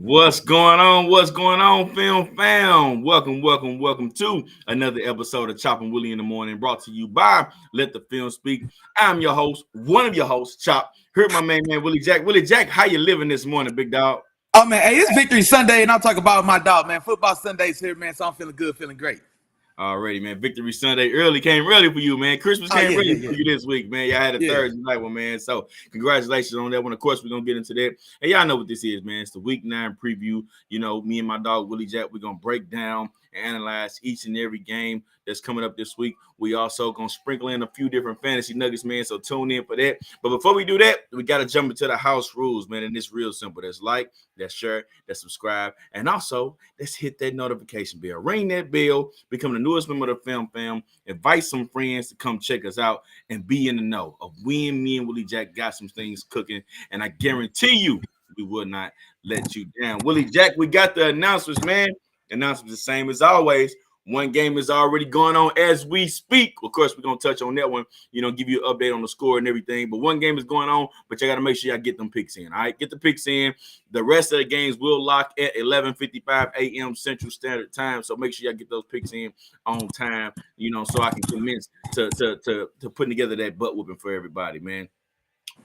What's going on? What's going on, film fam? Welcome to another episode of Chop Willie in the Morning, brought to you by Let the Film Speak. I'm your host, one of your hosts, Chop. Here with my main man, Willie Jack. Willie Jack, how you living this morning, big dog? Oh, man, hey, it's Victory Sunday, and I'll talk about my dog, man. Football Sunday's here, man, so I'm feeling good, feeling great. Already, man. Victory Sunday came early for you, man. Christmas came early for you this week, man. Y'all had a Thursday night one, man. So congratulations on that one. Of course, we're gonna get into that. And y'all know what this is, man. It's the week 9 preview. You know, me and my dog Willie Jack, we're gonna break down and analyze each and every game that's coming up this week. We also gonna sprinkle in a few different fantasy nuggets, man. So tune in for that. But before we do that, we gotta jump into the house rules, man. And it's real simple. That's like, that's share, that's subscribe, and also let's hit that notification bell. Ring that bell, become the newest member of the film fam, invite some friends to come check us out and be in the know of when me and Willie Jack got some things cooking. And I guarantee you, we will not let you down. Willie Jack, we got the announcements, man. Announcements the same as always. One game is already going on as we speak. Of course, we're going to touch on that one, you know, give you an update on the score and everything. But one game is going on, but you got to make sure y'all get them picks in. All right, get the picks in. The rest of the games will lock at 11:55 a.m. Central Standard Time. So make sure y'all get those picks in on time, you know, so I can commence to putting together that butt whooping for everybody, man.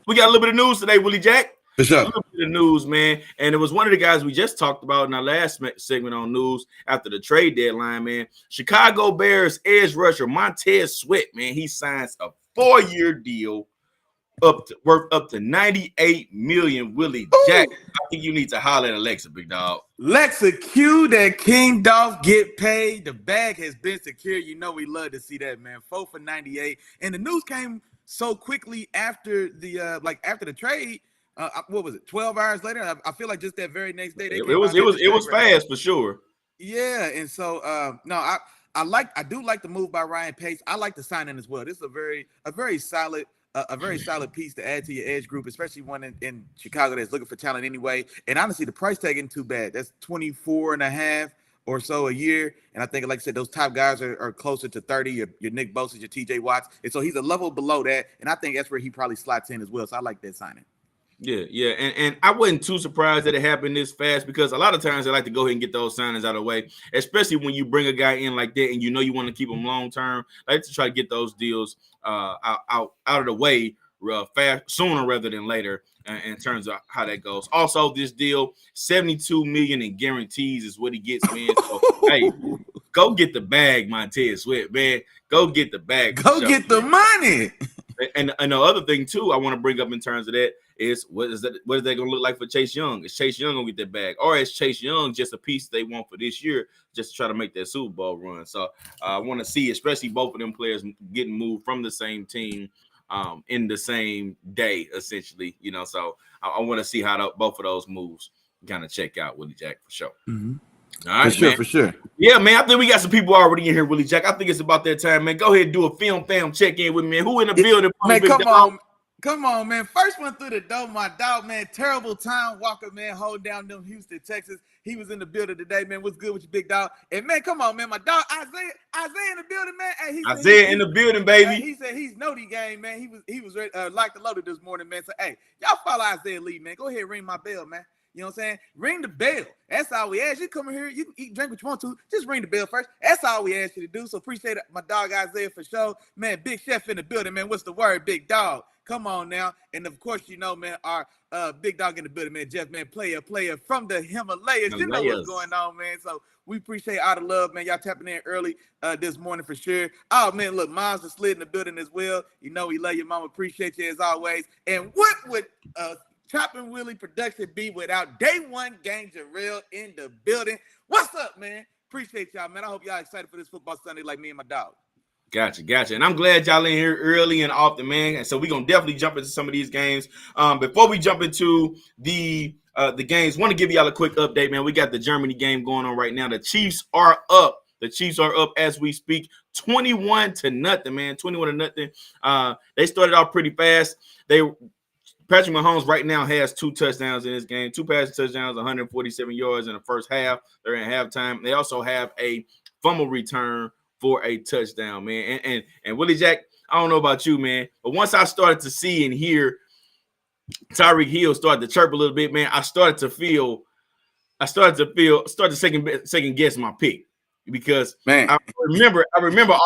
We got a little bit of news today, Willie Jack. For sure. A little bit of news, man. And it was one of the guys we just talked about in our last segment on news after the trade deadline, man. Chicago Bears edge rusher Montez Sweat, man. He signs a 4-year deal worth up to $98 million. Willie Jack, I think you need to holler at Alexa, big dog. Alexa, cue that King Dolph get paid. The bag has been secured. You know we love to see that, man. 4 for 98. And the news came so quickly after the after the trade. What was it? 12 hours later. I feel like just that very next day. It was fast for sure. Yeah, and so I do like the move by Ryan Pace. I like the signing as well. This is a very solid piece to add to your edge group, especially one in Chicago that's looking for talent anyway. And honestly, the price tag isn't too bad. That's 24 and a half or so a year. And I think, like I said, those top guys are closer to 30. Your Nick Bosa, your TJ Watts. And so he's a level below that. And I think that's where he probably slots in as well. So I like that signing. Yeah. And I wasn't too surprised that it happened this fast because a lot of times they like to go ahead and get those signings out of the way, especially when you bring a guy in like that and you know you want to keep him long term. I like to try to get those deals out of the way fast, sooner rather than later in terms of how that goes. Also, this deal, $72 million in guarantees is what he gets, man. So hey, go get the bag, Montez Sweat, man. Go get the bag. Go get the money. And the other thing too, I want to bring up in terms of that is what is that going to look like for Chase Young? Is Chase Young gonna get that bag, or is Chase Young just a piece they want for this year, just to try to make that Super Bowl run? So I want to see, especially both of them players getting moved from the same team in the same day, essentially. You know, so I want to see how both of those moves kind of check out, Willie Jack, for sure. Mm-hmm. All right, for sure. Yeah, man. I think we got some people already in here, Willie Jack. I think it's about that time, man. Go ahead and do a film fam check-in with me, man. Who in the building? Man, come on, man. First one through the door, my dog, man. Terrible time, Walker, man, holding down them Houston, Texas. He was in the building today, man. What's good with you, big dog? And, man, come on, man. My dog, Isaiah in the building, man. Hey, Isaiah in the building, baby. He said he's Noti game, man. He was ready, like the loaded this morning, man. So, hey, y'all follow Isaiah Lee, man. Go ahead and ring my bell, man. You know what I'm saying? Ring the bell. That's all we ask. You come in here, you can eat, drink what you want to. Just ring the bell first. That's all we ask you to do. So appreciate my dog Isaiah for sure. Man, Big Chef in the building, man. What's the word, big dog? Come on now. And of course, you know, man, our big dog in the building, man, Jeff, man, player from the Himalayas. You know what's going on, man. So we appreciate all the love, man. Y'all tapping in early this morning for sure. Oh, man, look, Mom's just slid in the building as well. You know we love you, Mama. Appreciate you as always. And what would Chop Willie production be without day one gang Jarrell in the building? What's up, man? Appreciate y'all, man. I hope y'all excited for this football Sunday like me and my dog. Gotcha. And I'm glad y'all in here early and often, man. And so we're going to definitely jump into some of these games. Before we jump into the games, want to give y'all a quick update, man. We got the Germany game going on right now. The Chiefs are up. As we speak, 21-0, man. 21-0. They started off pretty fast. Patrick Mahomes right now has 2 touchdowns in this game, 2 passing touchdowns, 147 yards in the first half. They're in halftime. They also have a fumble return for a touchdown, man. And Willie Jack, I don't know about you, man, but once I started to see and hear Tyreek Hill start to chirp a little bit, man, I started to feel I started to second guess my pick because Man. I remember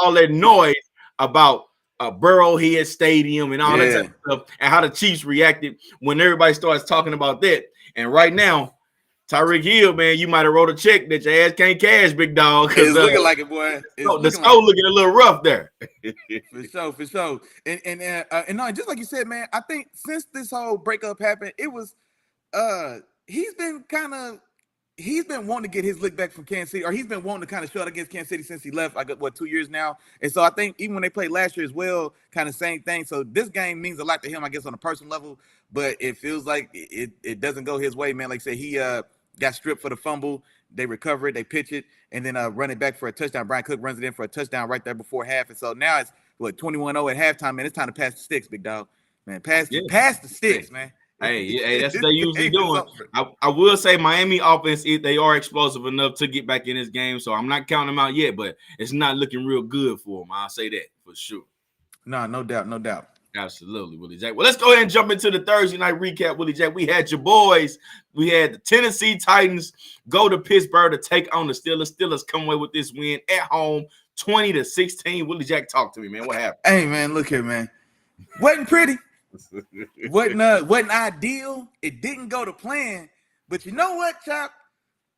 all that noise about Burrowhead Stadium and all that type of stuff, and how the Chiefs reacted when everybody starts talking about that. And right now, Tyreek Hill, man, you might have wrote a check that your ass can't cash, big dog. It's looking like it, boy. The score looking a little rough there. For sure. And no, just like you said, man, I think since this whole breakup happened, it was he's been wanting to get his lick back from Kansas City, or he's been wanting to kind of show out against Kansas City since he left, like, 2 years now. And so I think even when they played last year as well, kind of same thing. So this game means a lot to him, I guess, on a personal level, but it feels like it doesn't go his way, man. Like I said, he got stripped for the fumble. They recover it, they pitch it, and then run it back for a touchdown. Brian Cook runs it in for a touchdown right there before half. And so now it's 21-0 at halftime, man. It's time to pass the sticks, big dog. Man, pass the sticks, man. Hey, that's what they usually doing. I will say Miami offense, they are explosive enough to get back in this game, so I'm not counting them out yet, but it's not looking real good for them. I'll say that for sure. No doubt. Absolutely, Willie Jack. Well, let's go ahead and jump into the Thursday night recap, Willie Jack. We had your boys. We had the Tennessee Titans go to Pittsburgh to take on the Steelers. Steelers come away with this win at home, 20-16. Willie Jack, talk to me, man. What happened? Hey, man, look here, man. Wasn't pretty. wasn't ideal. It didn't go to plan. But you know what, Chop?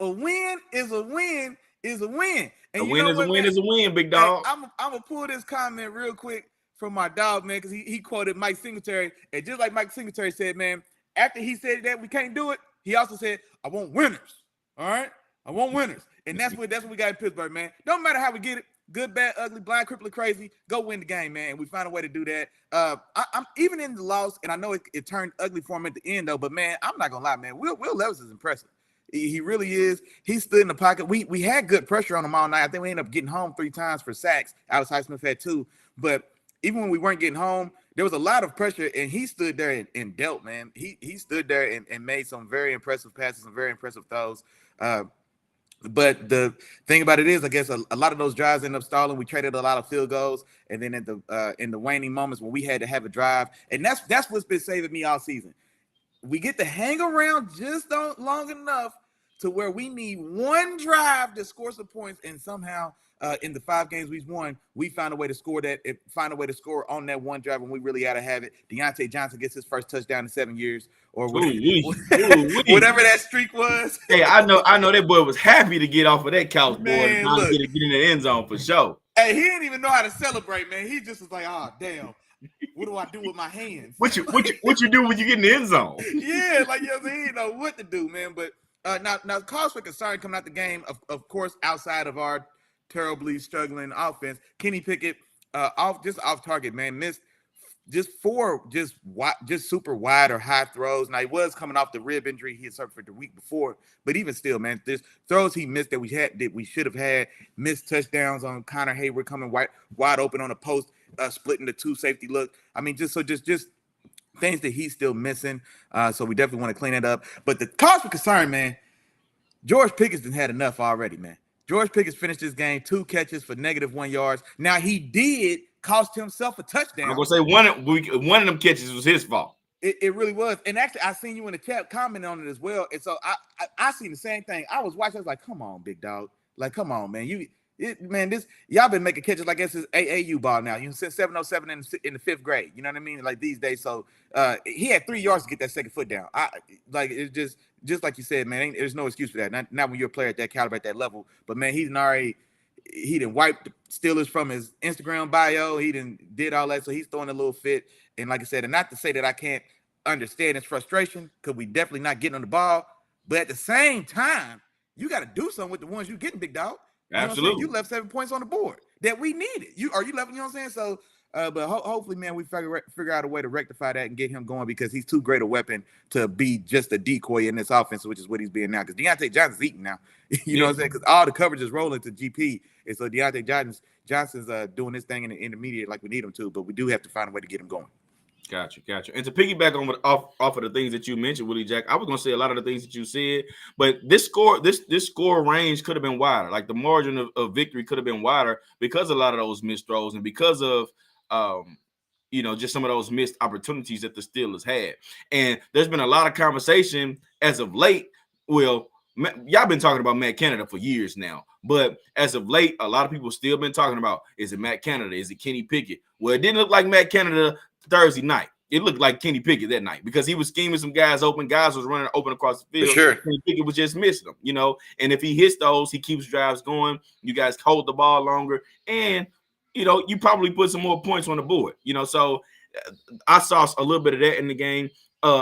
A win is a win is a win. And a win is a win is a win, big dog. Hey, I'm going to pull this comment real quick from my dog, man, because he quoted Mike Singletary. And just like Mike Singletary said, man, after he said that we can't do it, he also said, I want winners. All right? I want winners. And that's what we got in Pittsburgh, man. Don't matter how we get it. Good, bad, ugly, blind, crippling, crazy. Go win the game, man. And we find a way to do that. I'm even in the loss, and I know it turned ugly for him at the end, though. But, man, I'm not going to lie, man. Will Levis is impressive. He really is. He stood in the pocket. We had good pressure on him all night. I think we ended up getting home 3 times for sacks. Alex Highsmith had 2. But even when we weren't getting home, there was a lot of pressure, and he stood there and dealt, man. He stood there and made some very impressive passes, some very impressive throws. But the thing about it is, I guess a lot of those drives ended up stalling. We traded a lot of field goals, and then in the waning moments when we had to have a drive, and that's what's been saving me all season. We get to hang around just long enough to where we need one drive to score some points, and somehow in the 5 games we've won, we found a way to score on that one drive when we really had to have it. Deontay Johnson gets his first touchdown in 7 years, or whatever that streak was. Hey, I know that boy was happy to get off of that couch, boy, and get in the end zone for sure. Hey, he didn't even know how to celebrate, man. He just was like, "Oh, damn, what do I do with my hands?" What you do when you get in the end zone? Yeah, like, he didn't know what to do, man. But now cause for concern coming out the game, of course, outside of our terribly struggling offense, Kenny Pickett off target, man, missed just 4 super wide or high throws. Now, he was coming off the rib injury he had suffered the week before, but even still, man, there's throws he missed that we should have had. Missed touchdowns on Connor Hayward coming wide open on a post, splitting the 2 safety look. I mean, just things that he's still missing. So we definitely want to clean it up. But the cause for concern, man, George Pickens had enough already, man. George Pickens finished this game 2 catches for -1 yards. Now, he did cost himself a touchdown. I'm going to say one of them catches was his fault. It really was. And actually, I seen you in the chat commenting on it as well. And so I seen the same thing. I was watching. I was like, come on, big dog. Like, come on, man. Y'all been making catches like this is AAU ball now. Since 707 in the 5th grade. You know what I mean? Like these days. So he had 3 yards to get that second foot down. It's just like you said, man. There's no excuse for that. Not when you're a player at that caliber, at that level. But man, he didn't wipe the Steelers from his Instagram bio. He did all that. So he's throwing a little fit. And like I said, and not to say that I can't understand his frustration, because we definitely not getting on the ball. But at the same time, you got to do something with the ones you're getting, big dog. Absolutely. You left 7 points on the board that we needed. You left, you know what I'm saying? So, but hopefully, man, we figure out a way to rectify that and get him going, because he's too great a weapon to be just a decoy in this offense, which is what he's being now. Because Deontay Johnson's eating now. You know what I'm saying? Because all the coverage is rolling to GP. And so Deontay Johnson's doing this thing in the intermediate like we need him to, but we do have to find a way to get him going. Gotcha. And to piggyback off of the things that you mentioned, Willie Jack, I was going to say a lot of the things that you said, but this score range could have been wider. Like the margin of victory could have been wider because of a lot of those missed throws and because of, just some of those missed opportunities that the Steelers had. And there's been a lot of conversation as of late. Well, y'all been talking about Matt Canada for years now, but as of late, a lot of people still been talking about, is it Matt Canada? Is it Kenny Pickett? Well, it didn't look like Matt Canada Thursday night. It looked like Kenny Pickett that night because he was scheming some guys open. Guys was running open across the field. For sure. Kenny Pickett was just missing them, you know. And if he hits those, he keeps drives going. You guys hold the ball longer, and you know you probably put some more points on the board, you know. So I saw a little bit of that in the game.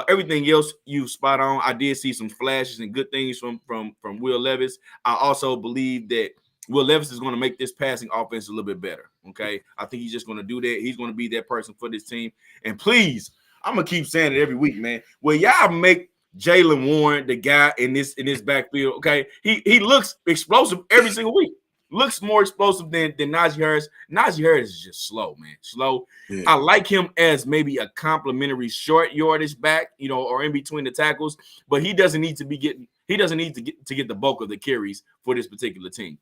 Everything else you spot on. I did see some flashes and good things from Will Levis. I also believe that Will Levis is going to make this passing offense a little bit better. Okay, I think he's just going to do that. He's going to be that person for this team. And please, I'm gonna keep saying it every week, man. Will y'all make Jaylen Warren the guy in this backfield? Okay, he looks explosive every single week. Looks more explosive than Najee Harris. Najee Harris is just slow, man. Slow. Yeah. I like him as maybe a complimentary short yardage back, you know, or in between the tackles, but he doesn't need to get the bulk of the carries for this particular team.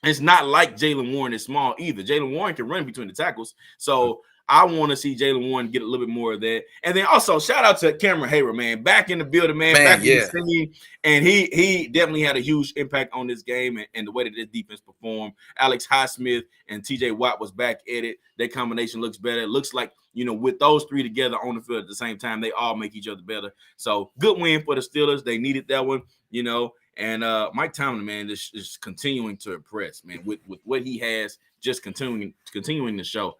It's not like Jaylen Warren is small either. Jaylen Warren can run between the tackles. So I want to see Jaylen Warren get a little bit more of that. And then also shout out to Cameron Hayward, man. Back in the building, man. Back in the scene. And he definitely had a huge impact on this game and the way that this defense performed. Alex Highsmith and TJ Watt was back at it. Their combination looks better. It looks like, you know, with those three together on the field at the same time, they all make each other better. So good win for the Steelers. They needed that one, you know. And Mike Tomlin, man, is continuing to impress, man, with what he has, just continuing to show.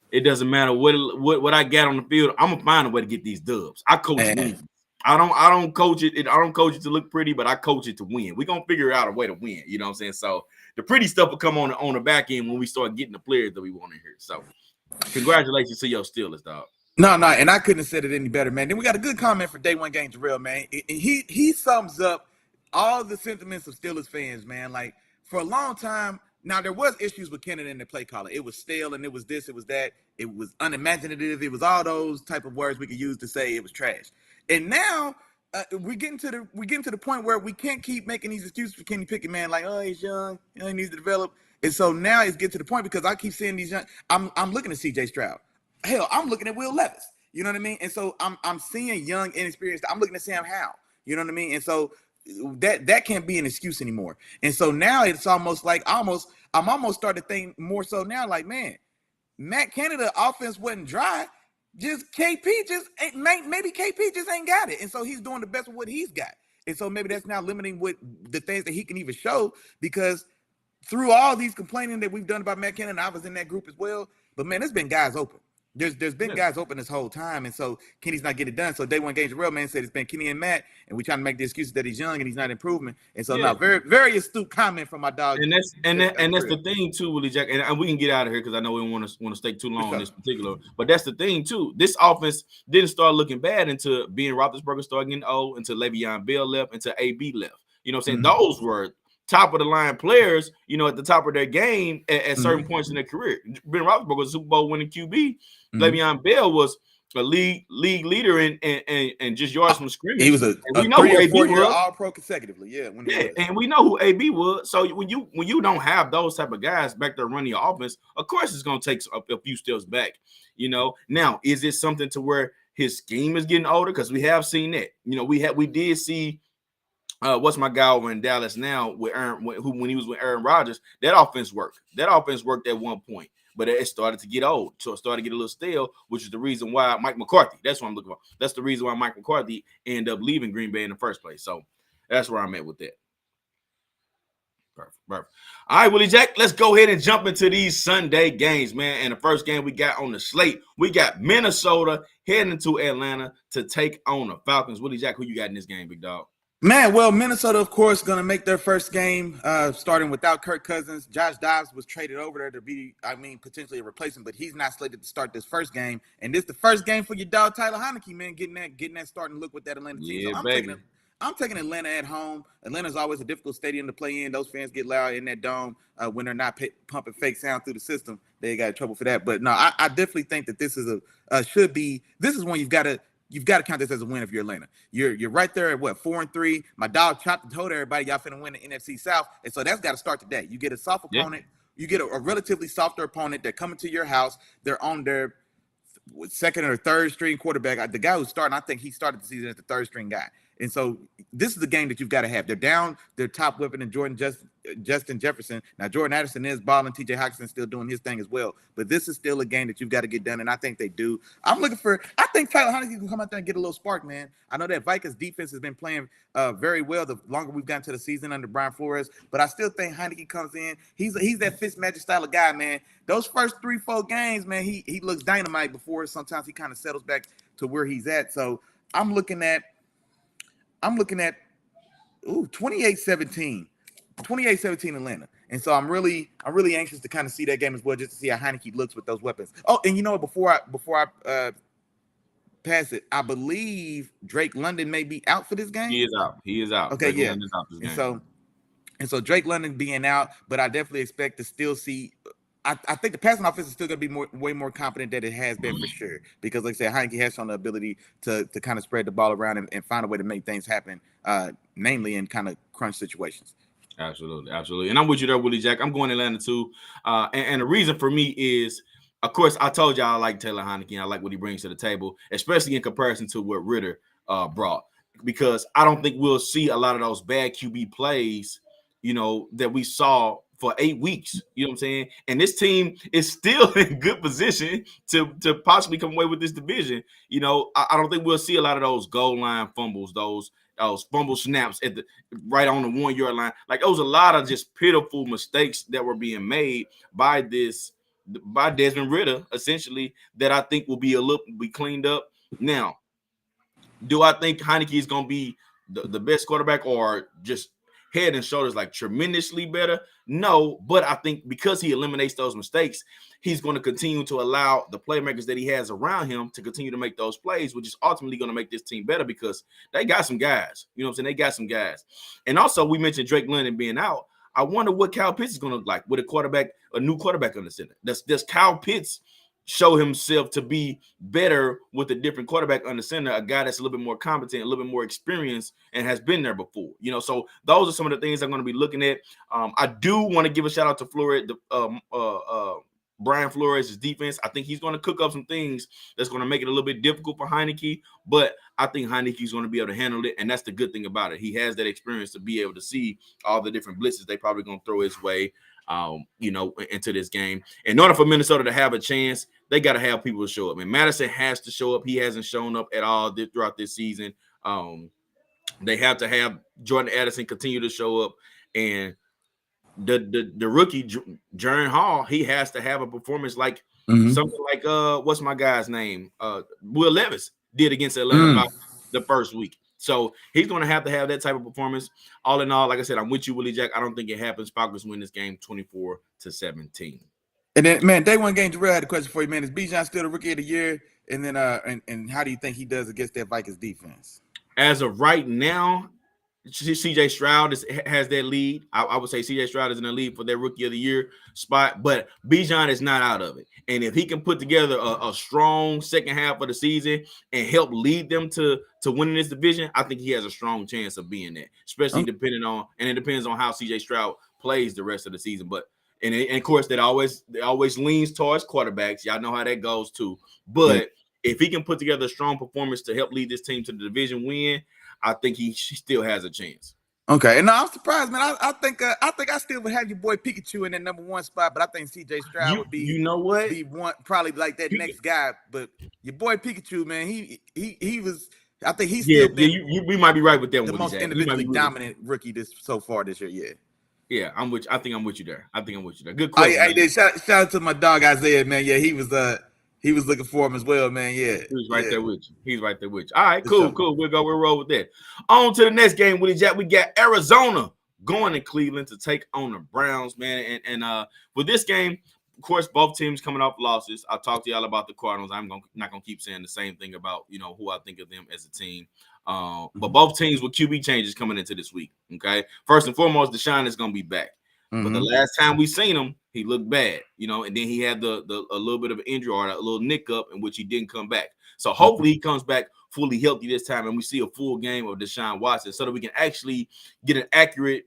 It doesn't matter what I got on the field. I'm gonna find a way to get these dubs. I coach wins. I don't coach it. I don't coach it to look pretty, but I coach it to win. We're gonna figure out a way to win. You know what I'm saying? So the pretty stuff will come on the back end when we start getting the players that we want to hear. So congratulations to your Steelers, dog. No, and I couldn't have said it any better, man. Then we got a good comment for Day One Game Jarrell, man. He sums up all the sentiments of Steelers fans, man. Like for a long time. Now, there was issues with Kennedy in the play calling. It was stale, and it was this, it was that. It was unimaginative. It was all those type of words we could use to say it was trash. And now we're getting to the point where we can't keep making these excuses for Kenny Pickett, man. Like, oh, he's young, he needs to develop. And so now it's getting to the point because I keep seeing these young. I'm looking at C.J. Stroud. Hell, I'm looking at Will Levis. You know what I mean? And so I'm seeing young, inexperienced. I'm looking at Sam Howell. You know what I mean? And so that can't be an excuse anymore. And so now it's almost like I'm almost starting to think more so now, like, man, Matt Canada offense wasn't dry. Just KP maybe KP just ain't got it. And so he's doing the best of what he's got. And so maybe that's now limiting what the things that he can even show, because through all these complaining that we've done about Matt Canada, I was in that group as well. But man, there's been guys open. There's been guys open this whole time, and so Kenny's not getting it done. So Day One Game Jarrell, man, said it's been Kenny and Matt, and we trying to make the excuses that he's young and he's not improving. And so now, very, very astute comment from my dog. And that's the thing too, Willie Jack. And we can get out of here because I know we don't want to stay too long on this particular. But that's the thing too. This offense didn't start looking bad until Ben Roethlisberger started getting old, until Le'Veon Bell left, until AB left. You know what I'm saying? Mm-hmm. Those were top of the line players, you know, at the top of their game at certain points in their career. Ben Roethlisberger was a Super Bowl winning QB. Mm-hmm. Le'Veon Bell was a league leader and just yards from scrimmage. He was a 3 or 4 year All-Pro consecutively. And we know who AB was. So when you don't have those type of guys back there running your offense, of course it's going to take a few steps back. You know, now is it something to where his scheme is getting older? Because we have seen that. You know, we did see. What's my guy over in Dallas now with when he was with Aaron Rodgers? That offense worked. That offense worked at one point, but it started to get old. So it started to get a little stale, which is the reason why Mike McCarthy. That's what I'm looking for. That's the reason why Mike McCarthy ended up leaving Green Bay in the first place. So that's where I'm at with that. Perfect. All right, Willie Jack, let's go ahead and jump into these Sunday games, man. And the first game we got on the slate, we got Minnesota heading to Atlanta to take on the Falcons. Willie Jack, who you got in this game, big dog? Man, well, Minnesota, of course, going to make their first game starting without Kirk Cousins. Josh Dobbs was traded over there to be, potentially a replacement, but he's not slated to start this first game. And this is the first game for your dog, Tyler Heineke, man, getting that starting look with that Atlanta team. Yeah, so I'm taking Atlanta at home. Atlanta's always a difficult stadium to play in. Those fans get loud in that dome when they're not pumping fake sound through the system. They got trouble for that. But no, I definitely think that this is this is one you've got to count this as a win if you're Atlanta. You're right there at 4-3. My dog chopped and told everybody y'all finna win the NFC South, and so that's got to start today. You get a soft opponent. You get a relatively softer opponent. They're coming to your house. They're on their second or third string quarterback. The guy who's starting, I think he started the season as the third string guy. And so this is the game that you've got to have. They're down their top weapon in Justin Jefferson. Now, Jordan Addison is balling. TJ Hawkinson still doing his thing as well. But this is still a game that you've got to get done, and I think they do. I think Tyler Heinicke can come out there and get a little spark, man. I know that Vikings defense has been playing very well the longer we've gotten to the season under Brian Flores, but I still think Heinicke comes in. He's that Fitzmagic style of guy, man. Those first 3-4 games, man, he looks dynamite before sometimes he kind of settles back to where he's at. So I'm looking at 28-17 Atlanta. And so I'm really anxious to kind of see that game as well, just to see how Heinicke looks with those weapons. Oh, and you know what, before I pass it, I believe Drake London may be out for this game. He is out. Okay, Drake yeah. London's out this game. And so Drake London being out, but I definitely expect to still see. I think the passing offense is still going to be way more competent than it has been for sure. Because, like I said, Heinicke has shown the ability to kind of spread the ball around and find a way to make things happen, namely in kind of crunch situations. Absolutely. And I'm with you there, Willie Jack. I'm going Atlanta too. And the reason for me is, of course, I told you I like Taylor Heinicke. I like what he brings to the table, especially in comparison to what Ritter brought. Because I don't think we'll see a lot of those bad QB plays, that we saw for 8 weeks, you know what I'm saying? And this team is still in good position to possibly come away with this division. I don't think we'll see a lot of those goal line fumbles, those fumble snaps at the right on the 1 yard line. Like, there was a lot of just pitiful mistakes that were being made by Desmond Ritter, essentially, that I think will be cleaned up. Now, do I think Heinicke is going to be the best quarterback or just head and shoulders like tremendously better? No, but I think because he eliminates those mistakes, he's going to continue to allow the playmakers that he has around him to continue to make those plays, which is ultimately going to make this team better because they got some guys. You know what I'm saying? They got some guys. And also, we mentioned Drake London being out. I wonder what Kyle Pitts is going to look like with a new quarterback on the center. Does Kyle Pitts show himself to be better with a different quarterback on the center, a guy that's a little bit more competent, a little bit more experienced, and has been there before? So those are some of the things I'm going to be looking at. I do want to give a shout out to Flores, Brian Flores' defense. I think he's going to cook up some things that's going to make it a little bit difficult for Heinicke, but I think Heinicke's going to be able to handle it, and that's the good thing about it. He has that experience to be able to see all the different blitzes they probably going to throw his way, into this game. In order for Minnesota to have a chance, they got to have people to show up. And Madison has to show up. He hasn't shown up at all throughout this season. They have to have Jordan Addison continue to show up, and the rookie Jaren Hall, he has to have a performance like something like what's my guy's name? Will Levis did against Atlanta the first week. So he's going to have that type of performance. All in all, like I said, I'm with you, Willie Jack. I don't think it happens. Falcons win this game 24-17. And then, man, day one game, Jarrell had a question for you, man. Is Bijan still the rookie of the year? And then, and how do you think he does against that Vikings defense? As of right now, CJ Stroud has that lead. I would say CJ Stroud is in the lead for their rookie of the year spot, but Bijan is not out of it. And if he can put together a strong second half of the season and help lead them to winning this division, I think he has a strong chance of being that, especially depending on, and it depends on how CJ Stroud plays the rest of the season. But and of course, that always leans towards quarterbacks. Y'all know how that goes too. But if he can put together a strong performance to help lead this team to the division win, I think he still has a chance. Okay, and no, I'm surprised, man. I think I still would have your boy Pikachu in that number one spot, but I think CJ Stroud would be, be one, probably like that next guy. But your boy Pikachu, man, he was. I think he's still we might be right with that. The most individually dominant rookie so far this year. Yeah. Yeah, I think I'm with you there. Good question. Hey, shout out to my dog Isaiah, man. Yeah, he was looking for him as well, man. Yeah, he was right there with you. He's right there with you. All right, cool. We'll roll with that. On to the next game, Willie Jack. We got Arizona going to Cleveland to take on the Browns, man. And with this game, of course, both teams coming off losses. I talked to y'all about the Cardinals. I'm not gonna keep saying the same thing about who I think of them as a team. But both teams with QB changes coming into this week. Okay, first and foremost, Deshaun is gonna be back. But the last time we seen him, he looked bad, and then he had a little bit of an injury or a little nick up in which he didn't come back. So hopefully he comes back fully healthy this time, and we see a full game of Deshaun Watson, so that we can actually get an accurate,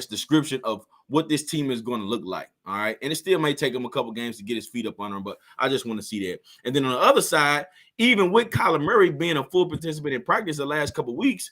description of what this team is going to look like. All right, and it still may take him a couple games to get his feet up on him, but I just want to see that. And then on the other side, even with Kyler Murray being a full participant in practice the last couple weeks,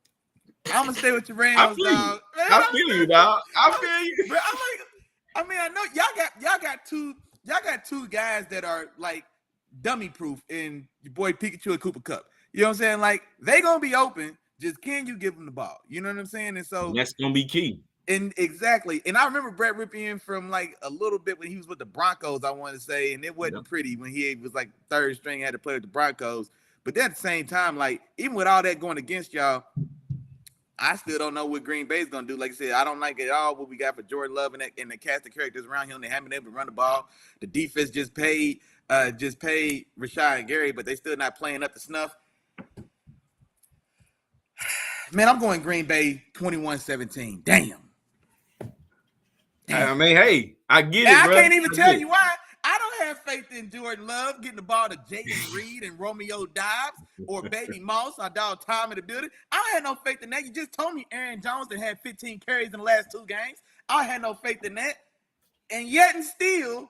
I'm gonna stay with your Rams, dog. Man, I feel you, dog. I feel you. But I know y'all got two guys that are like dummy proof in your boy Pikachu and Cooper Kupp. You know what I'm saying? Like they gonna be open. Just can you give them the ball? You know what I'm saying? And so that's gonna be key. And exactly. And I remember Brett Ripien from like a little bit when he was with the Broncos, I want to say, and it wasn't pretty when he was like third string, had to play with the Broncos. But at the same time, like even with all that going against y'all, I still don't know what Green Bay's gonna do. Like I said, I don't like at all what we got for Jordan Love and the cast of characters around him. They haven't been able to run the ball. The defense just paid Rashad and Gary, but they still not playing up to snuff. Man, I'm going Green Bay 21-17. Damn. I mean, hey, I get it, bro. I can't even tell you why. I don't have faith in Jordan Love getting the ball to Jaden Reed and Romeo Dobbs or Baby Moss, our dog Tom in the building. I don't have no faith in that. You just told me Aaron Jones that had 15 carries in the last 2 games. I had no faith in that. And yet and still,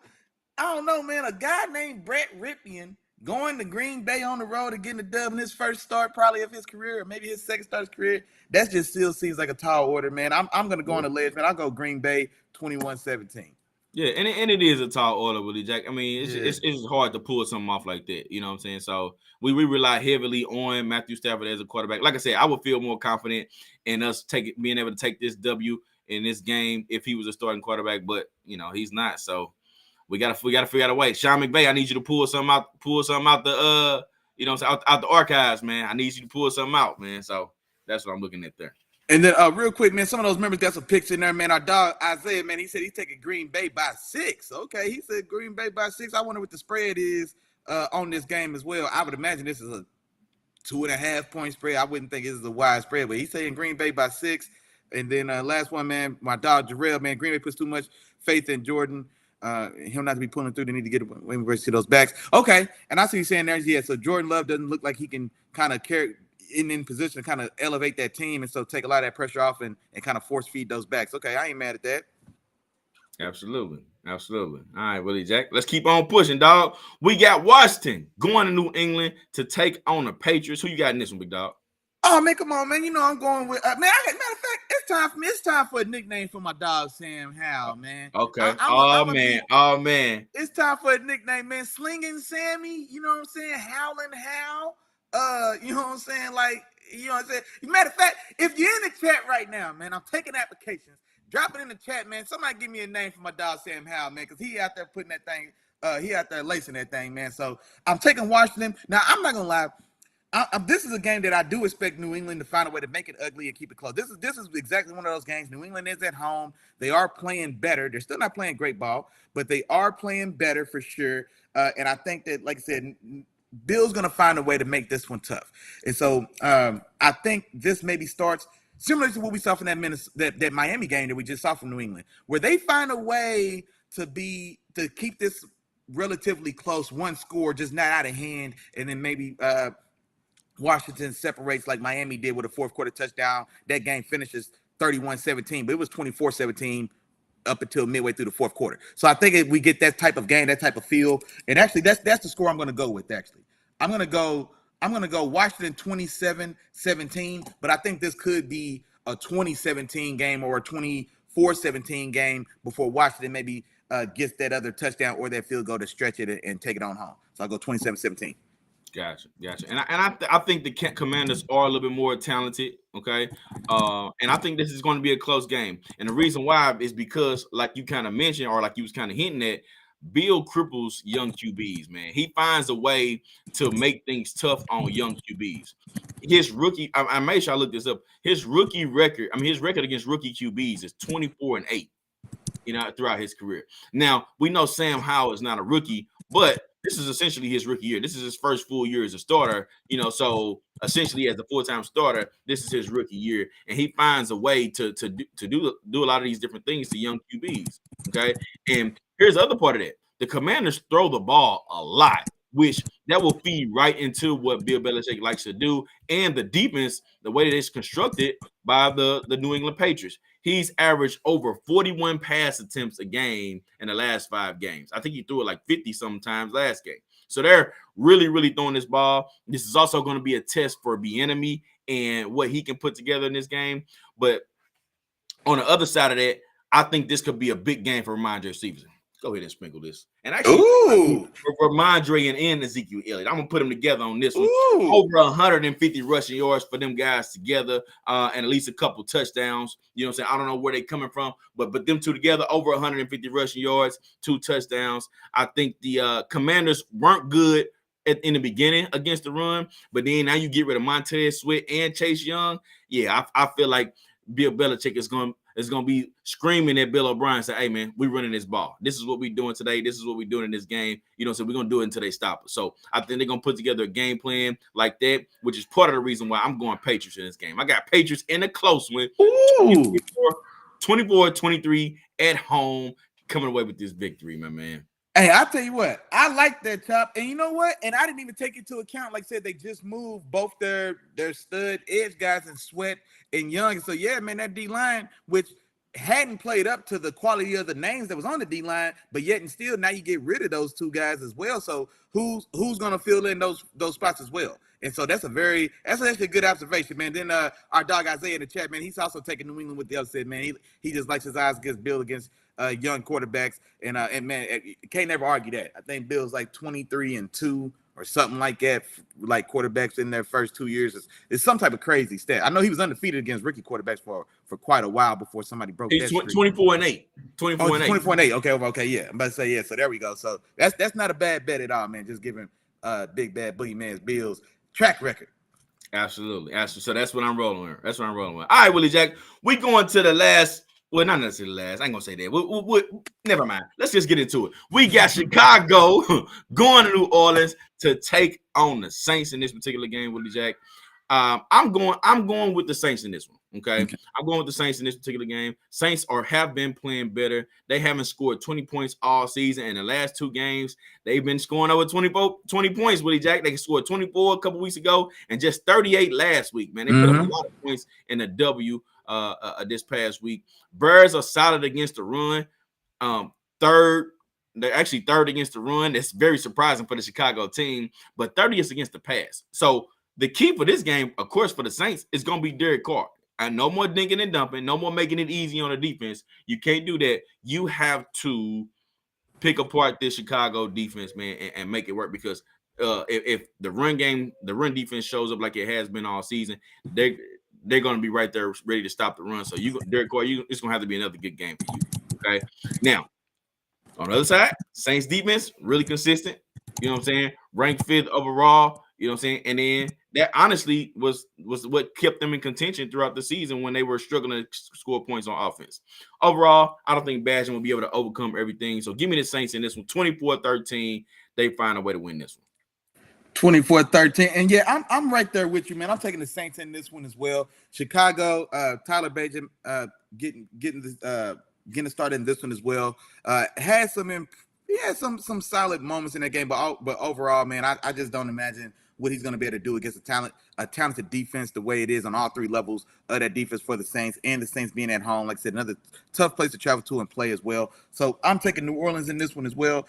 I don't know, man, a guy named Brett Ripien going to Green Bay on the road and getting a dub in his first start probably of his career or maybe his second start of his career, that just still seems like a tall order, man. I'm going to go on the ledge, man. I'll go Green Bay 21-17. Yeah, and it is a tall order, Willie Jack. I mean, it's hard to pull something off like that. You know what I'm saying? So we rely heavily on Matthew Stafford as a quarterback. Like I said, I would feel more confident in us being able to take this W in this game if he was a starting quarterback, but you know he's not. So we gotta figure out a way. Sean McVay, I need you to pull something out the you know what I'm saying, out the archives, man. I need you to pull something out, man. So that's what I'm looking at there. And then real quick, man, some of those members got some picks in there, man. Our dog Isaiah, man, he said he's taking Green Bay by 6. Okay, he said Green Bay by 6. I wonder what the spread is on this game as well. I would imagine this is a 2.5 point spread. I wouldn't think this is a wide spread, but he's saying Green Bay by 6. And then last one, man, my dog Jarrell, man, Green Bay puts too much faith in Jordan. He'll not be pulling through. They need to get when we see those backs. Okay, and I see you saying there, yeah. So Jordan Love doesn't look like he can kind of carry in position to kind of elevate that team, and so take a lot of that pressure off and kind of force feed those backs. Okay, I ain't mad at that. Absolutely. All right, Willie Jack. Let's keep on pushing, dog. We got Washington going to New England to take on the Patriots. Who you got in this one, big dog? Oh man, come on, man. You know I'm going with man. Matter of fact, it's time for a nickname for my dog Sam Howell, man. Okay. Man. It's time for a nickname, man. Slinging Sammy. You know what I'm saying? Howling Hal. You know what I'm saying? Like, you know what I'm saying? Matter of fact, if you're in the chat right now, man, I'm taking applications. Drop it in the chat, man. Somebody give me a name for my dog Sam Howell, man, because he out there putting that thing. He out there lacing that thing, man. So I'm taking Washington. Now I'm not gonna lie. This is a game that I do expect New England to find a way to make it ugly and keep it close. This is exactly one of those games. New England is at home. They are playing better. They're still not playing great ball, but they are playing better for sure. And I think that, like I said, Bill's going to find a way to make this one tough. And so I think this maybe starts similar to what we saw from that Miami game that we just saw from New England, where they find a way to keep this relatively close, one score, just not out of hand, and then maybe Washington separates like Miami did with a fourth quarter touchdown. That game finishes 31-17, but it was 24-17 up until midway through the fourth quarter. So I think we get that type of game, that type of feel. And actually, that's the score I'm going to go with. Actually, I'm going to go Washington 27-17, but I think this could be a 2017 game or a 24-17 game before Washington maybe gets that other touchdown or that field goal to stretch it and take it on home. So I'll go 27-17. Gotcha. And I think the Commanders are a little bit more talented, okay? And I think this is going to be a close game. And the reason why is because, like you kind of mentioned, or like you was kind of hinting at, Bill cripples young QBs, man. He finds a way to make things tough on young QBs. His rookie, I made sure I looked this up. His record against rookie QBs is 24-8, you know, throughout his career. Now, we know Sam Howell is not a rookie, but this is essentially his rookie year. This is his first full year as a starter, you know, so essentially as a full-time starter, this is his rookie year, and he finds a way to do a lot of these different things to young QBs, okay? And here's the other part of that. The Commanders throw the ball a lot, which that will feed right into what Bill Belichick likes to do, and the defense, the way that it's constructed by the New England Patriots. He's averaged over 41 pass attempts a game in the last 5 games. I think he threw it like 50 sometimes last game. So they're really, really throwing this ball. This is also going to be a test for Bieniemy and what he can put together in this game. But on the other side of that, I think this could be a big game for Ramondre Stevenson. Go ahead and sprinkle this. And actually, for Ramondre and Ezekiel Elliott, I'm going to put them together on this one. Over 150 rushing yards for them guys together, and at least a couple touchdowns. You know what I'm saying? I don't know where they're coming from, but them two together, over 150 rushing yards, 2 touchdowns. I think the Commanders weren't good in the beginning against the run, but then now you get rid of Montez Sweat and Chase Young. Yeah, I feel like Bill Belichick is going to be screaming at Bill O'Brien, say, hey, man, we're running this ball. This is what we're doing today. This is what we're doing in this game. You know, so we're going to do it until they stop us. So I think they're going to put together a game plan like that, which is part of the reason why I'm going Patriots in this game. I got Patriots in a close one, 24-23 at home, coming away with this victory, my man. Hey, I'll tell you what, I like that, Chop. And you know what? And I didn't even take into account, like I said, they just moved both their stud edge guys in Sweat and Young. So, yeah, man, that D-line, which hadn't played up to the quality of the names that was on the D-line, but yet and still now you get rid of those 2 guys as well. So who's going to fill in those spots as well? And so that's actually a good observation, man. Then our dog Isaiah in the chat, man, he's also taking New England with the upset, man. He just likes his eyes against Bill against young quarterbacks, and man, can't never argue that. I think Bill's like 23-2 or something like that, like quarterbacks in their first 2 years. It's some type of crazy stat. I know he was undefeated against rookie quarterbacks for quite a while before somebody broke that streak. 24-8. 24-8. Okay, yeah. I'm about to say, yeah, so there we go. So that's not a bad bet at all, man. Just giving Big Bad Boogeyman's Bills track record. Absolutely. So that's what I'm rolling with. All right, Willie Jack, we going to the last. Well, not necessarily the last. I ain't gonna say that. We'll never mind. Let's just get into it. We got Chicago going to New Orleans to take on the Saints in this particular game, Willie Jack. I'm going with the Saints in this one. Okay. I'm going with the Saints in this particular game. Saints have been playing better. They haven't scored 20 points all season. In the last 2 games, they've been scoring over 20 points, Willie Jack. They scored 24 a couple weeks ago and just 38 last week, man. They put up a lot of points in the W this past week. Bears are solid against the run. They're actually third against the run. That's very surprising for the Chicago team, but 30th against the pass. So the key for this game, of course, for the Saints is going to be Derek Carr. And no more dinking and dumping, no more making it easy on the defense. You can't do that. You have to pick apart this Chicago defense, man, and make it work, because if the run defense shows up like it has been all season, they're going to be right there ready to stop the run. So Derek Carr, it's going to have to be another good game for you. Okay. Now, on the other side, Saints defense, really consistent. You know what I'm saying? Ranked 5th overall. You know what I'm saying? And then that honestly was what kept them in contention throughout the season when they were struggling to score points on offense. Overall, I don't think Badger will be able to overcome everything. So give me the Saints in this one. 24-13. They find a way to win this one. 24-13. And yeah, I'm right there with you, man. I'm taking the Saints in this one as well. Chicago, Tyler Bajan getting started in this one as well. Had some solid moments in that game, but overall, man, I just don't imagine what he's going to be able to do against a talented defense the way it is on all 3 levels of that defense for the Saints, and the Saints being at home. Like I said, another tough place to travel to and play as well. So I'm taking New Orleans in this one as well.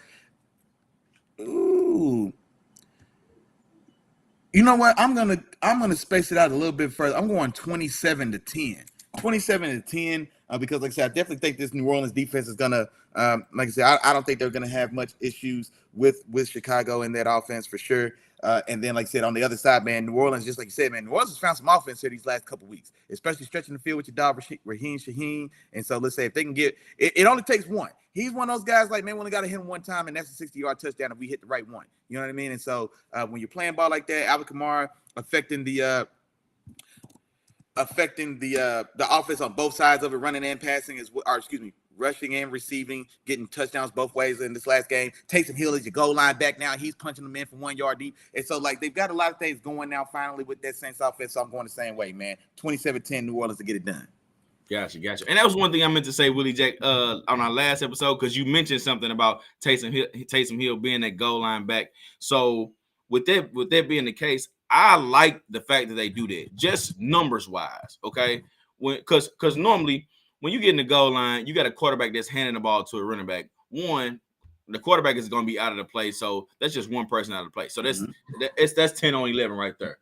Ooh. You know what? I'm gonna space it out a little bit further. I'm going 27-10. 27-10, because like I said, I definitely think this New Orleans defense is gonna, like I said, I don't think they're gonna have much issues with Chicago in that offense for sure. And then, like I said, on the other side, man, New Orleans, just like you said, man, New Orleans has found some offense here these last couple weeks, especially stretching the field with your dog, Raheem Shaheen. And so let's say if they can get it, it only takes one. He's one of those guys like, man, we only got to hit him one time, and that's a 60-yard touchdown if we hit the right one. You know what I mean? And so when you're playing ball like that, Alvin Kamara affecting the offense on both sides of it, running and passing, rushing and receiving, getting touchdowns both ways in this last game. Taysom Hill is your goal line back now. He's punching them in from 1 yard deep. And so, like, they've got a lot of things going now finally with that Saints offense. So I'm going the same way, man. 27-10 New Orleans to get it done. Gotcha. And that was one thing I meant to say, Willie Jack, on our last episode, because you mentioned something about Taysom Hill being that goal line back. So with that being the case, I like the fact that they do that, just numbers wise. Okay, because normally when you get in the goal line, you got a quarterback that's handing the ball to a running back. One, the quarterback is going to be out of the play, so that's just one person out of the play. So that's 10 on 11 right there.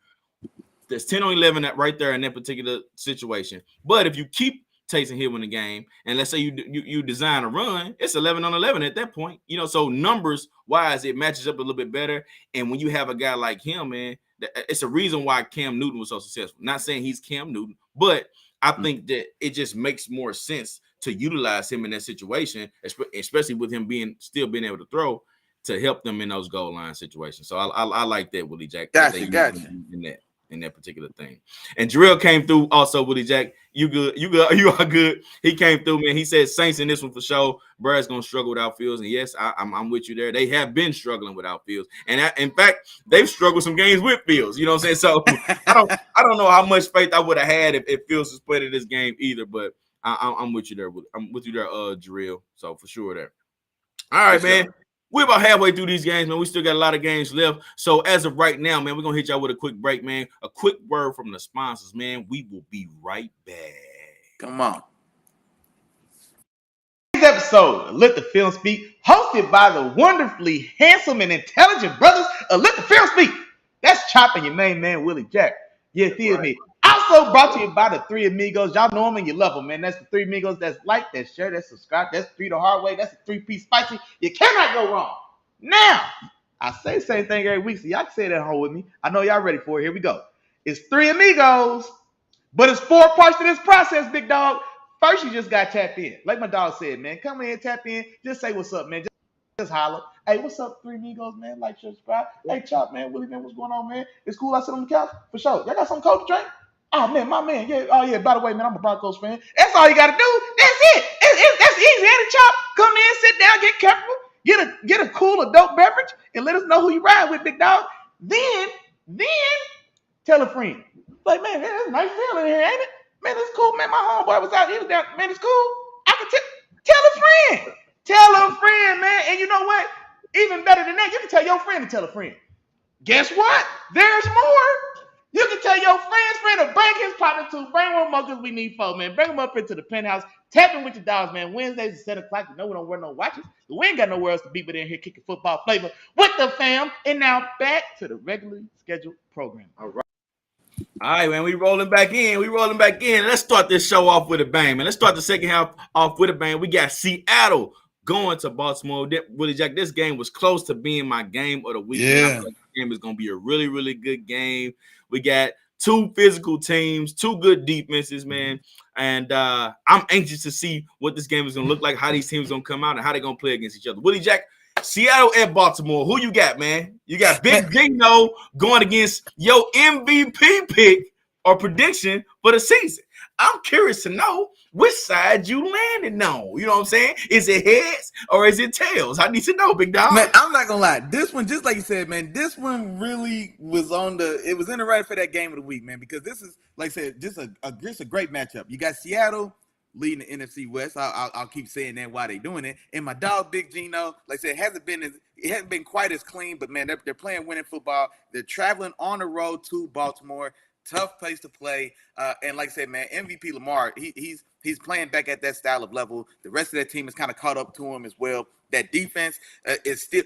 There's 10 on 11 right there in that particular situation. But if you keep Taysom Hill in the game, and let's say you design a run, it's 11 on 11 at that point. So numbers wise, it matches up a little bit better. And when you have a guy like him, man, it's a reason why Cam Newton was so successful. Not saying he's Cam Newton, but I think that it just makes more sense to utilize him in that situation, especially with him still being able to throw, to help them in those goal line situations. So I like that, Willie Jack. Gotcha. In that particular thing. And Jarrell came through also, Willie Jack. You good. You are good. He came through, man. He said Saints in this one for sure. Brad's going to struggle without Fields. And yes, I'm with you there. They have been struggling without Fields. And in fact, they've struggled some games with Fields. You know what I'm saying? So I don't know how much faith I would have had if Fields was playing in this game either, but I'm with you there. I'm with you there, Jarrell. So for sure there. All right, man. Sure. We're about halfway through these games, man. We still got a lot of games left. So as of right now, man, we're going to hit y'all with a quick break, man. A quick word from the sponsors, man. We will be right back. Come on. This episode of Let the Film Speak, hosted by the wonderfully handsome and intelligent brothers of Let the Film Speak. That's Chop and your main man, Willie Jack. Yeah, feel me. Also brought to you by the Three Amigos. Y'all know them and you love them, man. That's the Three Amigos. That's like, that's share, that's subscribe. That's three the hard way. That's a 3-piece spicy. You cannot go wrong. Now, I say the same thing every week, so y'all can say it at home with me. I know y'all ready for it. Here we go. It's Three Amigos, but it's 4 parts to this process, big dog. First, you just got to tap in. Like my dog said, man, come in, tap in. Just say what's up, man. Just holler. Hey, what's up, Three Amigos, man? Like, share, subscribe. Hey, Chop, man. Willie, man, what's going on, man? It's cool. I sit on the couch. For sure. Y'all got something cold to drink? Oh, man, my man. Yeah. Oh, yeah. By the way, man, I'm a Broncos fan. That's all you got to do. That's it. That's easy. And Chop, come in, sit down, get comfortable, get a cool adult beverage, and let us know who you ride with, big dog. Then tell a friend. Like, man, it's a nice feeling here, ain't it? Man, it's cool, man. My homeboy was out. He was down. Man, it's cool. I can tell a friend. Tell a friend, man. And you know what? Even better than that, you can tell your friend to tell a friend. Guess what? There's more. You can tell your friend to bring his partner too. Bring one more because we need 4, man. Bring them up into the penthouse. Tapping with your dogs, man. Wednesdays at 7 o'clock. You know we don't wear no watches. We ain't got nowhere else to be but in here kicking football flavor with the fam. And now back to the regularly scheduled program. All right, man. We rolling back in. Let's start this show off with a bang, man. Let's start the second half off with a bang. We got Seattle going to Baltimore. Willie Jack, this game was close to being my game of the week. Yeah. I feel like this game is going to be a really, really good game. We got 2 physical teams, 2 good defenses, man. And I'm anxious to see what this game is going to look like, how these teams going to come out, and how they're going to play against each other. Willie Jack, Seattle and Baltimore. Who you got, man? You got Big Gino going against your MVP pick or prediction for the season. I'm curious to know which side you landed on. You know what I'm saying? Is it heads or is it tails? I need to know, big dog. Man, I'm not gonna lie. This one, just like you said, man, this one really was it was in the right for that game of the week, man, because this is, like I said, just a great matchup. You got Seattle leading the NFC West. I'll keep saying that while they're doing it. And my dog, Big Gino, like I said, it hasn't been quite as clean, but man, they're playing winning football. They're traveling on the road to Baltimore. Tough place to play. And like I said, man, MVP Lamar, he's playing back at that style of level. The rest of that team is kind of caught up to him as well. That defense is still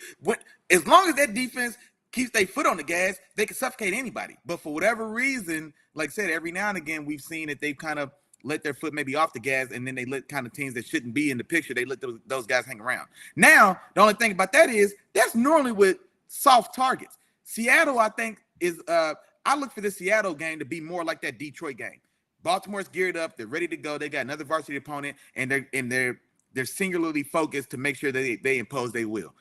as long as that defense keeps their foot on the gas, they can suffocate anybody. But for whatever reason, like I said, every now and again, we've seen that they've kind of let their foot maybe off the gas, and then they let kind of teams that shouldn't be in the picture, they let those guys hang around. Now, the only thing about that is that's normally with soft targets. Seattle, I think, is I look for the Seattle game to be more like that Detroit game. Baltimore's geared up, they're ready to go. They got another varsity opponent, and they're singularly focused to make sure that they impose their will.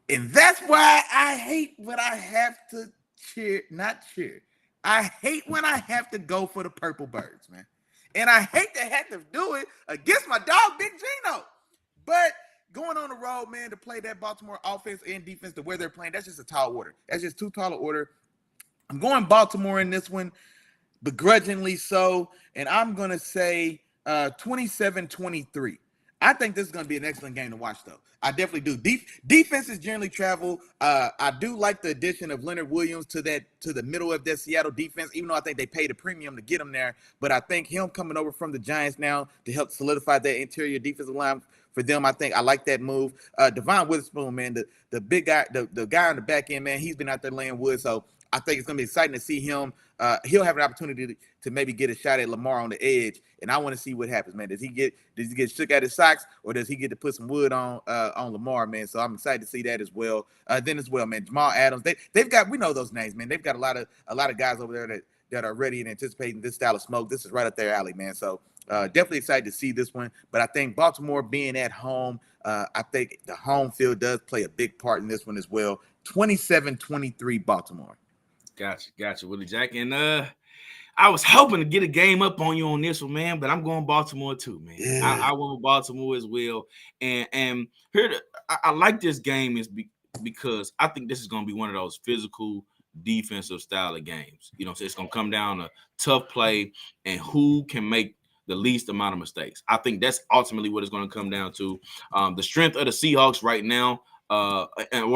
And that's why I hate when I have to not cheer. I hate when I have to go for the Purple Birds, man. And I hate to have to do it against my dog, Big Gino. But going on the road, man, to play that Baltimore offense and defense to where they're playing, that's just a tall order. That's just too tall an order. I'm going Baltimore in this one, begrudgingly so, and I'm going to say 27-23. I think this is going to be an excellent game to watch, though. I definitely do. Defenses generally travel. I do like the addition of Leonard Williams to the middle of that Seattle defense, even though I think they paid a premium to get him there. But I think him coming over from the Giants now to help solidify that interior defensive line for them, I like that move. Devon Witherspoon, man, the big guy, the guy on the back end, man, he's been out there laying wood. So I think it's going to be exciting to see him. He'll have an opportunity to maybe get a shot at Lamar on the edge, and I want to see what happens, man. Does he get shook at his socks, or does he get to put some wood on Lamar, man? So I'm excited to see that as well. Then as well, man, Jamal Adams. They've got, we know those names, man. They've got a lot of guys over there that are ready and anticipating this style of smoke. This is right up their alley, man. So definitely excited to see this one. But I think Baltimore being at home, I think the home field does play a big part in this one as well. 27-23 Baltimore. Gotcha, Willie Jack. And I was hoping to get a game up on you on this one, man, but I'm going Baltimore too, man. Yeah. I want Baltimore as well. And here, I like this game because I think this is going to be one of those physical defensive style of games. You know, so it's going to come down to tough play and who can make the least amount of mistakes. I think that's ultimately what it's going to come down to. The strength of the Seahawks right now, or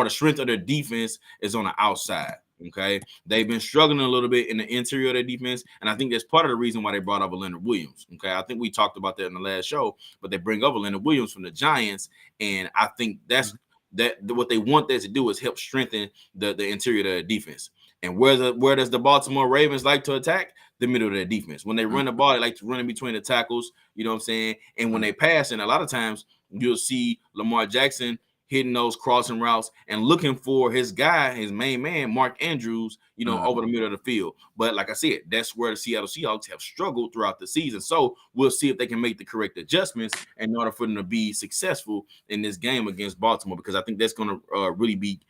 the strength of their defense is on the outside. Okay, they've been struggling a little bit in the interior of their defense, and I think that's part of the reason why they brought over Leonard Williams. Okay, I think we talked about that in the last show, but they bring over Leonard Williams from the Giants, and I think that's what they want that to do is help strengthen the interior of their defense. And where does the Baltimore Ravens like to attack? The middle of their defense. When they run the ball, they like to run in between the tackles. You know what I'm saying? And when they pass, and a lot of times you'll see Lamar Jackson hitting those crossing routes and looking for his guy, his main man, Mark Andrews, you know, over the middle of the field. But like I said, that's where the Seattle Seahawks have struggled throughout the season. So we'll see if they can make the correct adjustments in order for them to be successful in this game against Baltimore, because I think that's going to really be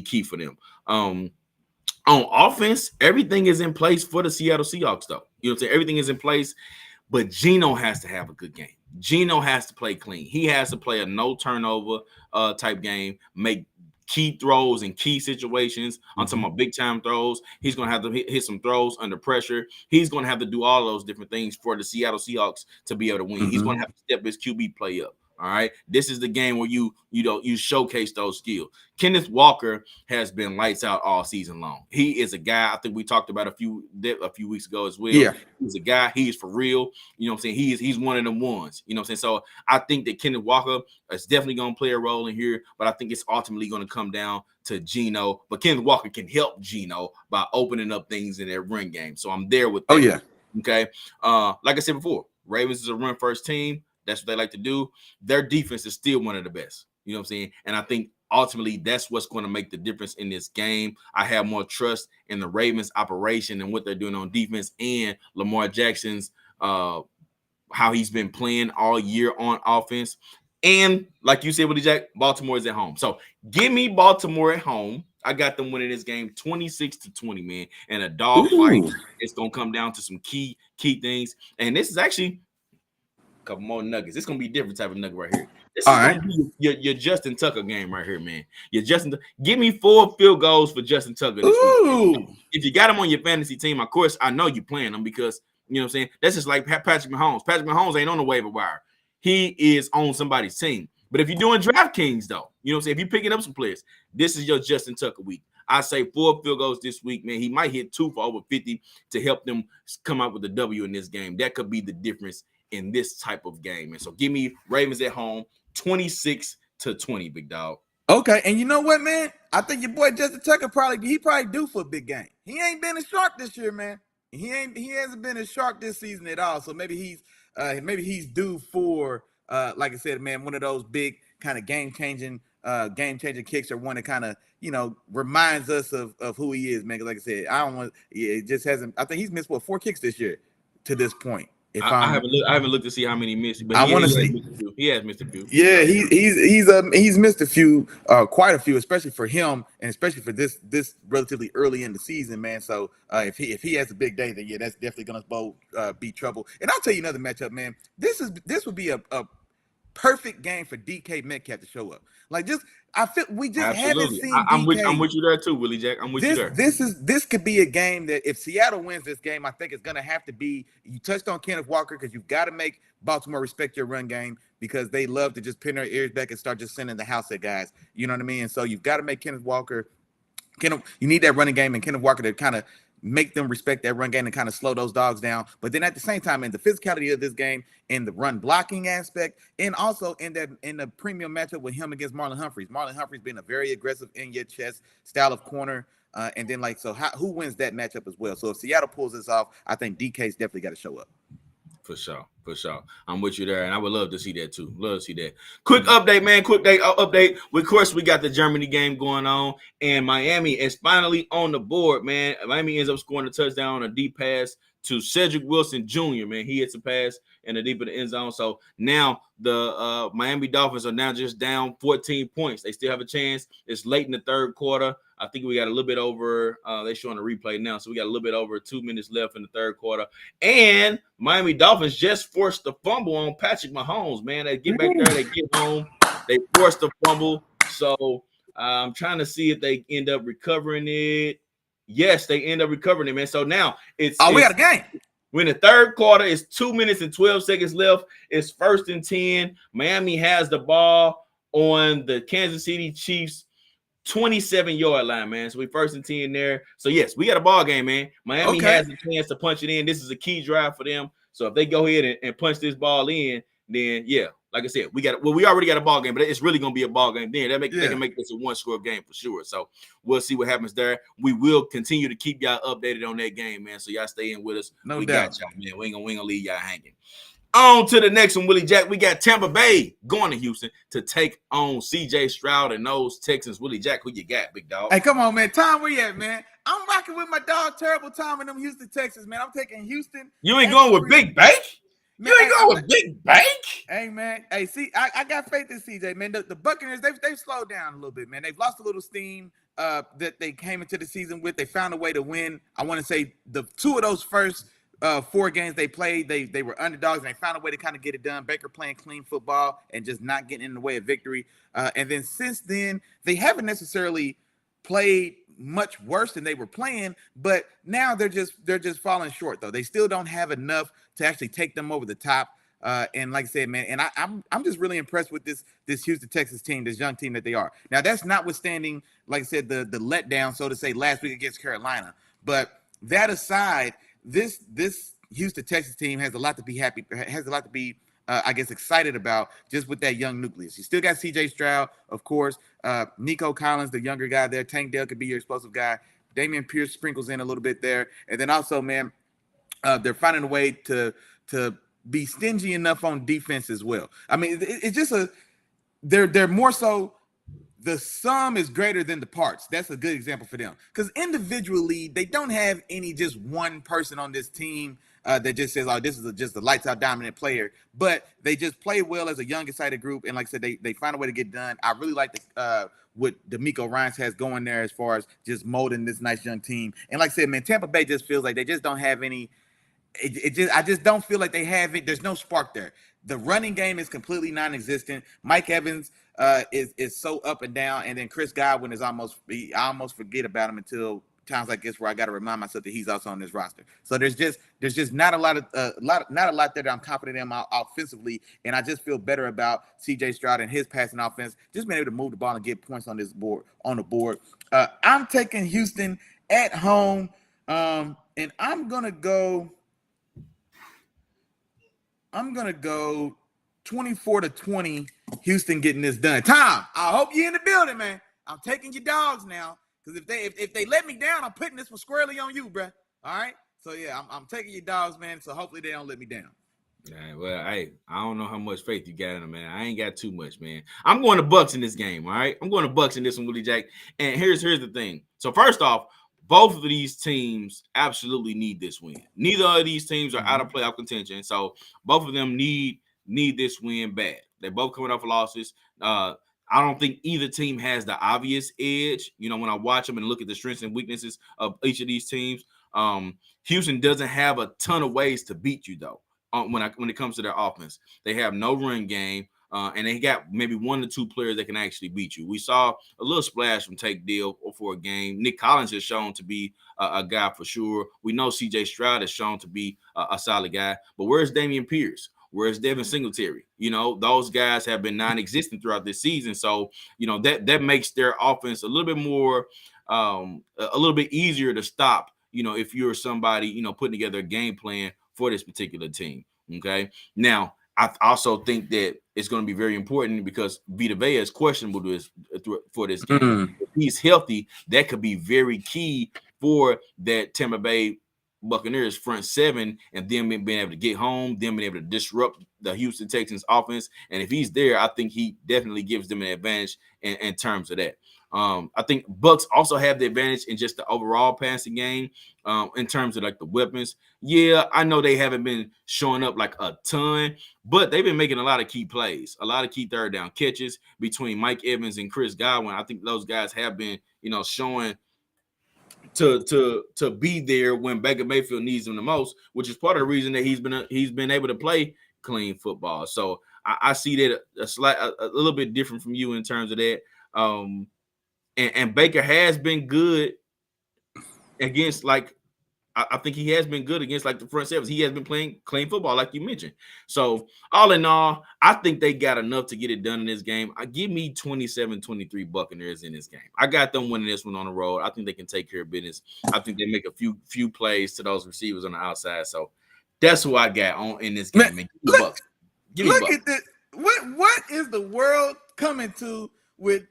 key for them. On offense, everything is in place for the Seattle Seahawks, though. You know what I'm saying? Everything is in place, but Geno has to have a good game. Geno has to play clean. He has to play a no turnover type game, make key throws in key situations. I'm talking about big time throws. He's going to have to hit some throws under pressure. He's going to have to do all those different things for the Seattle Seahawks to be able to win. He's going to have to step his QB play up. All right. This is the game where you showcase those skills. Kenneth Walker has been lights out all season long. He is a guy, I think we talked about a few weeks ago as well. Yeah. He's a guy, he's for real. You know what I'm saying? He's one of them ones. You know what I'm saying? So I think that Kenneth Walker is definitely going to play a role in here, but I think it's ultimately going to come down to Geno. But Kenneth Walker can help Geno by opening up things in their run game. So I'm there with that. Oh, yeah. Okay. Like I said before, Ravens is a run first team. That's what they like to do. Their defense is still one of the best. You know what I'm saying? And I think ultimately that's what's going to make the difference in this game. I have more trust in the Ravens operation and what they're doing on defense, and Lamar Jackson's how he's been playing all year on offense. And like you said, Willie Jack, Baltimore is at home. So give me Baltimore at home. I got them winning this game 26-20, man. And a dog fight. It's going to come down to some key things. And this is actually couple more nuggets. It's gonna be a different type of nugget right here. This is gonna be your Justin Tucker game right here, man. Give me 4 field goals for Justin Tucker this week. If you got him on your fantasy team, of course, I know you're playing him because you know what I'm saying. That's just like Patrick Mahomes. Patrick Mahomes ain't on the waiver wire. He is on somebody's team. But if you're doing DraftKings, though, you know what I'm saying. If you're picking up some players, this is your Justin Tucker week. I say 4 field goals this week, man. He might hit 2 for over 50 to help them come out with a W in this game. That could be the difference in this type of game. And so give me Ravens at home 26-20, big dog. Okay, and you know what, man? I think your boy Justin Tucker probably due for a big game. He ain't been as sharp this year, man. He hasn't been as sharp this season at all. So maybe he's due for like I said, man, one of those big kind of game-changing kicks, or one that kind of, you know, reminds us of who he is, man. Like I said, it just hasn't. I think he's missed 4 kicks this year to this point. I haven't looked to see how many he missed, but he has missed a few. Yeah, he's missed a few, quite a few, especially for him, and especially for this relatively early in the season, man. So if he has a big day, then yeah, that's definitely gonna be trouble. And I'll tell you another matchup, man. This would be a perfect game for DK Metcalf to show up. Like, I feel we just haven't seen. I'm with you there too, Willie Jack. I'm with you there. This could be a game that if Seattle wins this game, I think it's gonna have to be. You touched on Kenneth Walker, because you've got to make Baltimore respect your run game, because they love to just pin their ears back and start just sending the house at guys. You know what I mean? And so you've got to make Kenneth Walker. You need that running game and Kenneth Walker to kind of make them respect that run game and kind of slow those dogs down. But then at the same time, in the physicality of this game, in the run blocking aspect, and also in the premium matchup with him against Marlon Humphreys. Marlon Humphreys being a very aggressive in your chest style of corner. And then who wins that matchup as well? So if Seattle pulls this off, I think DK's definitely got to show up. For sure. I'm with you there, and I would love to see that too. Love to see that. Quick update, man. Quick update. Of course, we got the Germany game going on, and Miami is finally on the board, man. Miami ends up scoring a touchdown on a deep pass to Cedric Wilson Jr., man. He hits a pass in the deep of the end zone. So now the Miami Dolphins are now just down 14 points. They still have a chance. It's late in the third quarter. I think we got a little bit over, they're showing a replay now, so we got a little bit over 2 minutes left in the third quarter. And Miami Dolphins just forced the fumble on Patrick Mahomes, man. They get back there, they get home, they forced the fumble. So I'm trying to see if they end up recovering it. Yes, they end up recovering it, man. So now we got a game. We're in the third quarter. It's 2 minutes and 12 seconds left. It's 1st and 10. Miami has the ball on the Kansas City Chiefs 27-yard line, man. So we 1st and 10 there. So yes, we got a ball game, man. Miami has a chance to punch it in. This is a key drive for them. So if they go ahead and punch this ball in, then yeah, like I said, we already got a ball game, but it's really gonna be a ball game. Then they can make this a 1-score game for sure. So we'll see what happens there. We will continue to keep y'all updated on that game, man. So y'all stay in with us. No we doubt. Got y'all, man. We ain't gonna leave y'all hanging. On to the next one, Willie Jack. We got Tampa Bay going to Houston to take on CJ Stroud and those Texans. Willie Jack, who you got, big dog? Hey, come on, man. Tom, where you at, man? I'm rocking with my dog, Terrible Tom, in them Houston, Texas, man. I'm taking Houston. You ain't going with Big Bank? You ain't going with Big Bank? Hey, man. Hey, see, I got faith in CJ, man. The Buccaneers, they've slowed down a little bit, man. They've lost a little steam that they came into the season with. They found a way to win. I want to say the 2 of those first 4 games they played, they were underdogs, and they found a way to kind of get it done. Baker playing clean football and just not getting in the way of victory. And then since then, they haven't necessarily played much worse than they were playing, but now they're just falling short, though. They still don't have enough to actually take them over the top. And like I said, man, and I'm just really impressed with this Houston Texas team, this young team that they are. Now, that's notwithstanding, like I said, the letdown, so to say, last week against Carolina. But that aside, this Houston Texas team has a lot to be I guess, excited about just with that young nucleus. You still got CJ Stroud, of course, Nico Collins, the younger guy there. Tank Dell could be your explosive guy. Damian Pierce sprinkles in a little bit there. And then also, man, they're finding a way to be stingy enough on defense as well. I mean, it's just they're more so the sum is greater than the parts. That's a good example for them. Because individually, they don't have any just one person on this team that just says, oh, this is just a lights-out dominant player. But they just play well as a young, excited group. And like I said, they find a way to get done. I really like what D'Amico Ryans has going there as far as just molding this nice young team. And like I said, man, Tampa Bay just feels like they just don't have any – I just don't feel like they have it. There's no spark there. The running game is completely non-existent. Mike Evans is so up and down, and then Chris Godwin is I almost forget about him until times like this where I got to remind myself that he's also on this roster. So there's just not a lot there that I'm confident in offensively, and I just feel better about C.J. Stroud and his passing offense, just being able to move the ball and get points on the board. I'm taking Houston at home, and I'm gonna go 24-20, Houston getting this done. Tom, I hope you're in the building, man. I'm taking your dogs now, because if they let me down, I'm putting this one squarely on you, bro. All right? So, yeah, I'm taking your dogs, man, so hopefully they don't let me down. All right, well, I don't know how much faith you got in them, man. I ain't got too much, man. I'm going to Bucks in this game, all right? I'm going to Bucks in this one, Willie Jack. And here's the thing. So, first off, both of these teams absolutely need this win. Neither of these teams are out of playoff contention, so both of them need this win bad. They're both coming off losses. I don't think either team has the obvious edge. You know, when I watch them and look at the strengths and weaknesses of each of these teams, Houston doesn't have a ton of ways to beat you, though, when it comes to their offense. They have no run game. And they got maybe 1 to 2 players that can actually beat you. We saw a little splash from Tank Dell for a game. Nick Collins has shown to be a guy for sure. We know C.J. Stroud has shown to be a solid guy. But where's Damian Pierce? Where's Devin Singletary? You know, those guys have been non-existent throughout this season. So, you know, that makes their offense a little bit more, a little bit easier to stop, you know, if you're somebody, you know, putting together a game plan for this particular team. Okay. Now, I also think that it's going to be very important because Vita Vea is questionable for this game. If he's healthy, that could be very key for that Tampa Bay Buccaneers front seven, and them being able to get home, them being able to disrupt the Houston Texans offense. And if he's there, I think he definitely gives them an advantage in terms of that. I think Bucks also have the advantage in just the overall passing game in terms of like the weapons. Yeah, I know they haven't been showing up like a ton, but they've been making a lot of key plays, a lot of key third down catches between Mike Evans and Chris Godwin. I think those guys have been, showing to be there when Baker Mayfield needs them the most, which is part of the reason that he's been able to play clean football. So I see that a little bit different from you in terms of that. And Baker has been good against I think he has been good against like the front sevens. He has been playing clean football, like you mentioned. So all in all, I think they got enough to get it done in this game. Give me 27-23 Buccaneers in this game. I got them winning this one on the road. I think they can take care of business. I think they make a few plays to those receivers on the outside. So that's who I got in this game. Man, give me Bucks. At this. What is the world coming to with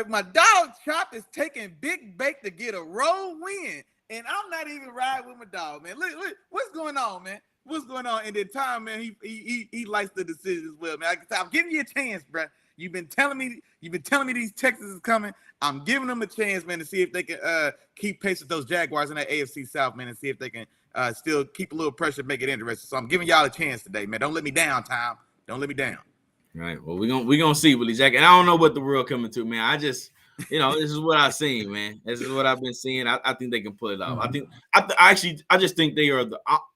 my dog Chop is taking Big Bake to get a road win? And I'm not even riding with my dog, man. Look, what's going on, man? What's going on? And then Tom, man, he likes the decision as well, man. I'm giving you a chance, bro. You've been telling me these Texans is coming. I'm giving them a chance, man, to see if they can keep pace with those Jaguars in that AFC South, man, and see if they can still keep a little pressure, make it interesting. So I'm giving y'all a chance today, man. Don't let me down, Tom. Don't let me down. All right. Well, we're gonna see, Willie Jack. And I don't know what the world coming to, man. I just this is what I've seen, man. This is what I've been seeing. I think they can pull it off. I just think they are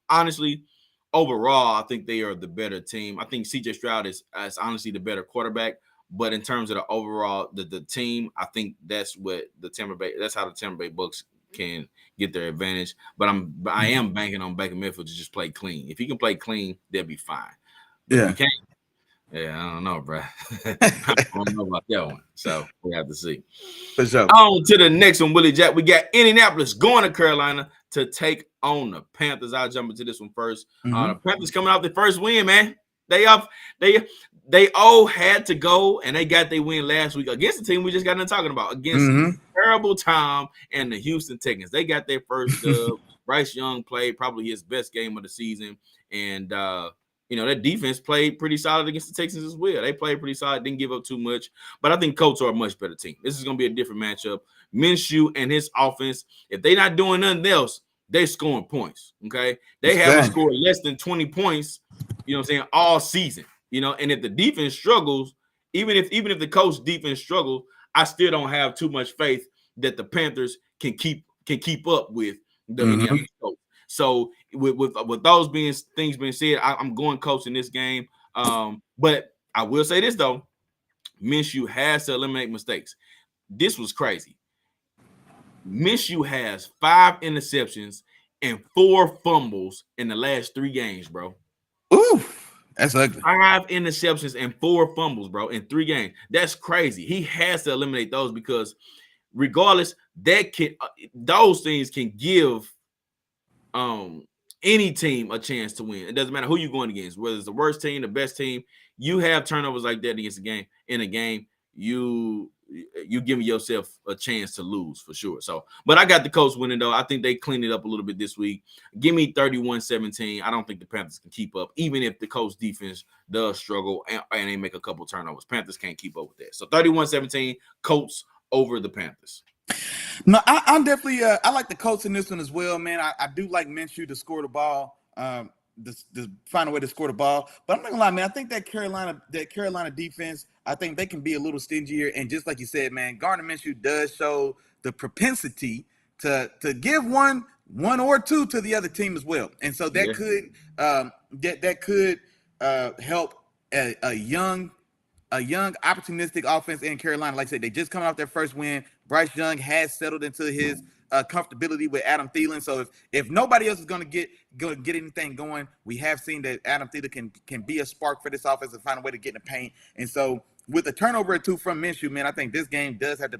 honestly, overall, I think they are the better team. I think CJ Stroud is honestly the better quarterback. But in terms of the overall, the team, I think that's how the Tampa Bay Bucks can get their advantage. But I am banking on Baker Mayfield to just play clean. If he can play clean, they'll be fine. But if he can't, yeah, I don't know, bro. I don't know about that one. So we have to see. For sure. On to the next one, Willie Jack. We got Indianapolis going to Carolina to take on the Panthers. I'll jump into this one first. The Panthers coming off their first win, man. They all had to go, and they got their win last week against the team we just got done talking about, against Terrible Tom and the Houston Texans. They got their first dub. Bryce Young played probably his best game of the season, and that defense played pretty solid against the Texans as well. They played pretty solid, didn't give up too much. But I think Colts are a much better team. This is going to be a different matchup. Minshew and his offense, if they're not doing nothing else, they're scoring points, okay? They haven't scored less than 20 points, all season. And if the defense struggles, even if the Colts defense struggles, I still don't have too much faith that the Panthers can keep up with the Indianapolis Colts. So with those things being said, I'm going Colts in this game. But I will say this though, Minshew has to eliminate mistakes. This was crazy. Minshew has 5 interceptions and 4 fumbles in the last 3 games, bro. Ooh, that's ugly. 5 interceptions and 4 fumbles, bro, in 3 games. That's crazy. He has to eliminate those because regardless, those things can give any team a chance to win. It doesn't matter who you're going against, whether it's the worst team, the best team. You have turnovers like that against in a game, you giving yourself a chance to lose for sure. So, but I got the Colts winning though. I think they cleaned it up a little bit this week. Give me 31-17. I don't think the Panthers can keep up, even if the Colts defense does struggle and they make a couple turnovers. Panthers can't keep up with that. So 31-17, Colts over the Panthers. No, I'm definitely I like the Colts in this one as well, man. I do like Minshew to score the ball, to find a way to score the ball. But I'm not gonna lie, man. I think that Carolina defense, I think they can be a little stingier. And just like you said, man, Gardner Minshew does show the propensity to give one or two to the other team as well. And so that could help a young opportunistic offense in Carolina. Like I said, they just coming off their first win. Bryce Young has settled into his comfortability with Adam Thielen. So if nobody else is going to get anything going, we have seen that Adam Thielen can be a spark for this offense and find a way to get in the paint. And so with a turnover or 2 from Minshew, man, I think this game does have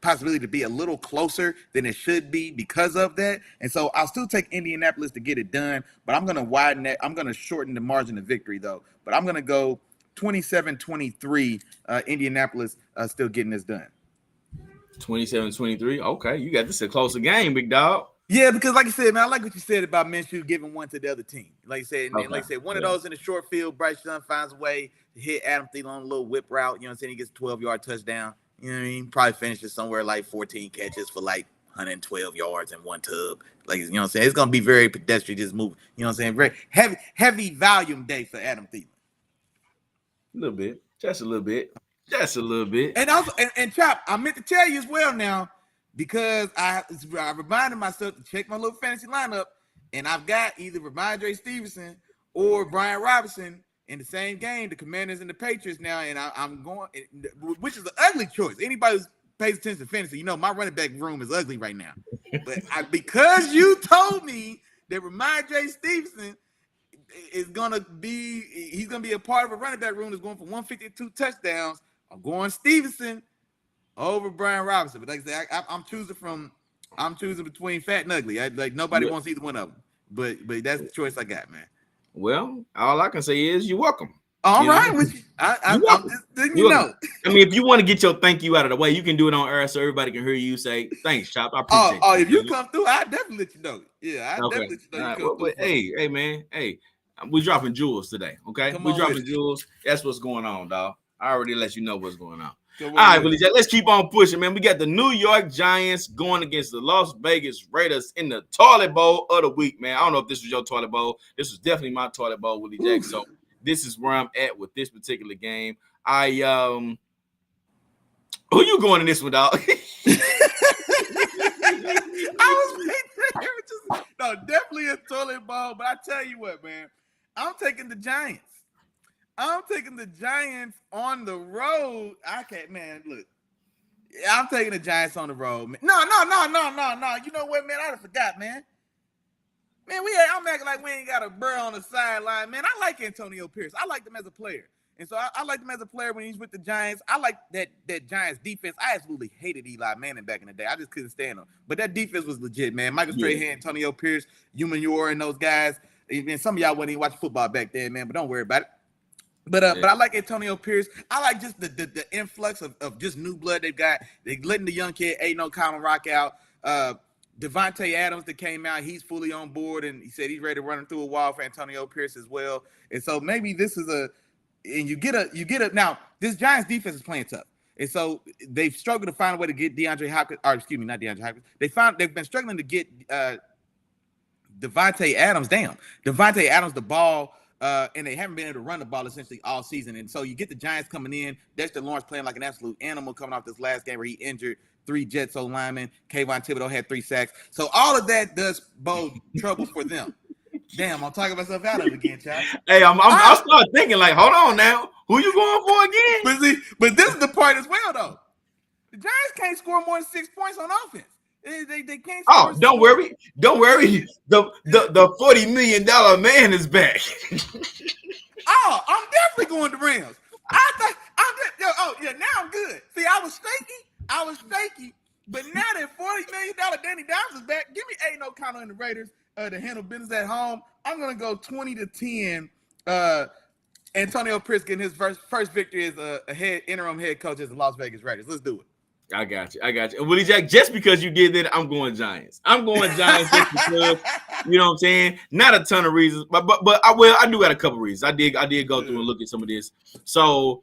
possibility to be a little closer than it should be because of that. And so I'll still take Indianapolis to get it done, but I'm going to widen that. I'm going to shorten the margin of victory, though. But I'm going to go 27-23, Indianapolis still getting this done. 27-23. Okay, you got this a closer game, big dog. Yeah, because like you said, man, I like what you said about Minshew giving one to the other team. Like you said, and like you said, one of those in the short field, Bryce Young finds a way to hit Adam Thielen on a little whip route. You know what I'm saying? He gets a 12-yard touchdown. You know what I mean? Probably finishes somewhere like 14 catches for like 112 yards and one tub. Like, you know what I'm saying? It's going to be very pedestrian, just move. You know what I'm saying? Very heavy volume day for Adam Thielen. A little bit. Just a little bit. Just a little bit. And also, and Chop, I meant to tell you as well now, because I reminded myself to check my little fantasy lineup, and I've got either Ramondre Stevenson or Brian Robinson in the same game, the Commanders and the Patriots now, and I'm going, which is an ugly choice. Anybody who pays attention to fantasy, you know my running back room is ugly right now. But because you told me that Ramondre Stevenson is gonna be, he's gonna be a part of a running back room that's going for 152 touchdowns, I'm going Stevenson over Brian Robinson. But like I said, I'm choosing between fat and ugly. Like nobody wants either one of them. But that's the choice I got, man. Well, all I can say is you're welcome. All right, with you. I'm just letting you know. I mean, if you want to get your thank you out of the way, you can do it on air so everybody can hear you say thanks, Chop. I appreciate it. Oh, if you come through, I definitely let you know. Yeah, I definitely let you know. But hey, man, we're dropping jewels today. Okay, we're dropping jewels. That's what's going on, dog. I already let you know what's going on. All right, Willie Jack, let's keep on pushing, man. We got the New York Giants going against the Las Vegas Raiders in the toilet bowl of the week, man. I don't know if this was your toilet bowl. This was definitely my toilet bowl, Willie Jack. So this is where I'm at with this particular game. Who you going in this one, dog? No, definitely a toilet bowl. But I tell you what, man, I'm taking the Giants. I'm taking the Giants on the road. I can't, man. Look, I'm taking the Giants on the road. Man. No. You know what, man? I forgot, man. Man, I'm acting like we ain't got a burr on the sideline, man. I like Antonio Pierce. I like him as a player, and so I like him as a player when he's with the Giants. I like that Giants defense. I absolutely hated Eli Manning back in the day. I just couldn't stand him. But that defense was legit, man. Michael Strahan, Antonio Pierce, Umanure, and those guys. And some of y'all wasn't even watching football back then, man. But don't worry about it. But I like Antonio Pierce. I like just the influx of just new blood they've got. They're letting the young kid Aiden O'Connell rock out. Devontae Adams that came out, he's fully on board, and he said he's ready to run through a wall for Antonio Pierce as well. And so maybe this is you get a now. This Giants defense is playing tough, and so they've struggled to find a way to get DeAndre Hopkins. Or excuse me, not DeAndre Hopkins. They've been struggling to get Devontae Adams the ball. And they haven't been able to run the ball essentially all season. And so you get the Giants coming in. Dexter Lawrence playing like an absolute animal coming off this last game where he injured 3 Jets O-linemen. Kayvon Thibodeau had 3 sacks. So all of that does bode trouble for them. Damn, I'm talking myself out of it again, child. Hey, I'm starting thinking like, hold on now. Who you going for again? But this is the part as well, though. The Giants can't score more than 6 points on offense. They can't. Oh, don't worry. The $40 million man is back. Oh, I'm definitely going to Rams. Now I'm good. See, I was shaky, but now that $40 million Danny Dimes is back, give me Aiden O'Connell and the Raiders to handle business at home. I'm gonna go 20-10. Antonio Pierce getting his first victory as a interim head coach as the Las Vegas Raiders. Let's do it. I got you. And Willie Jack, just because you did that, I'm going Giants. I'm going Giants just because, you know what I'm saying? Not a ton of reasons, but I do got a couple reasons. I did go through and look at some of this. So,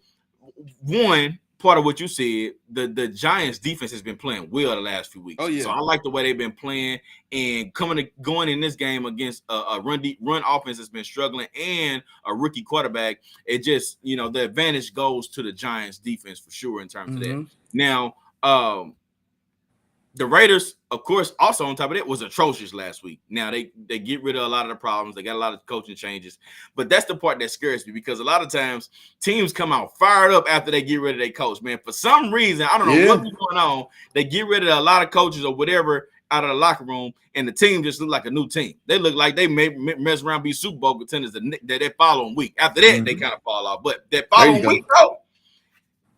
one part of what you said, the Giants defense has been playing well the last few weeks. Oh yeah. So I like the way they've been playing and going in this game against a run offense that's been struggling and a rookie quarterback. It just, the advantage goes to the Giants defense for sure in terms of that. Now, the Raiders, of course, also on top of that, was atrocious last week. Now they get rid of a lot of the problems. They got a lot of coaching changes, but that's the part that scares me because a lot of times teams come out fired up after they get rid of their coach. Man, for some reason, I don't know what's going on. They get rid of a lot of coaches or whatever out of the locker room, and the team just look like a new team. They look like they may mess around, be Super Bowl contenders that following week. After that, they kind of fall off. But that following week, though,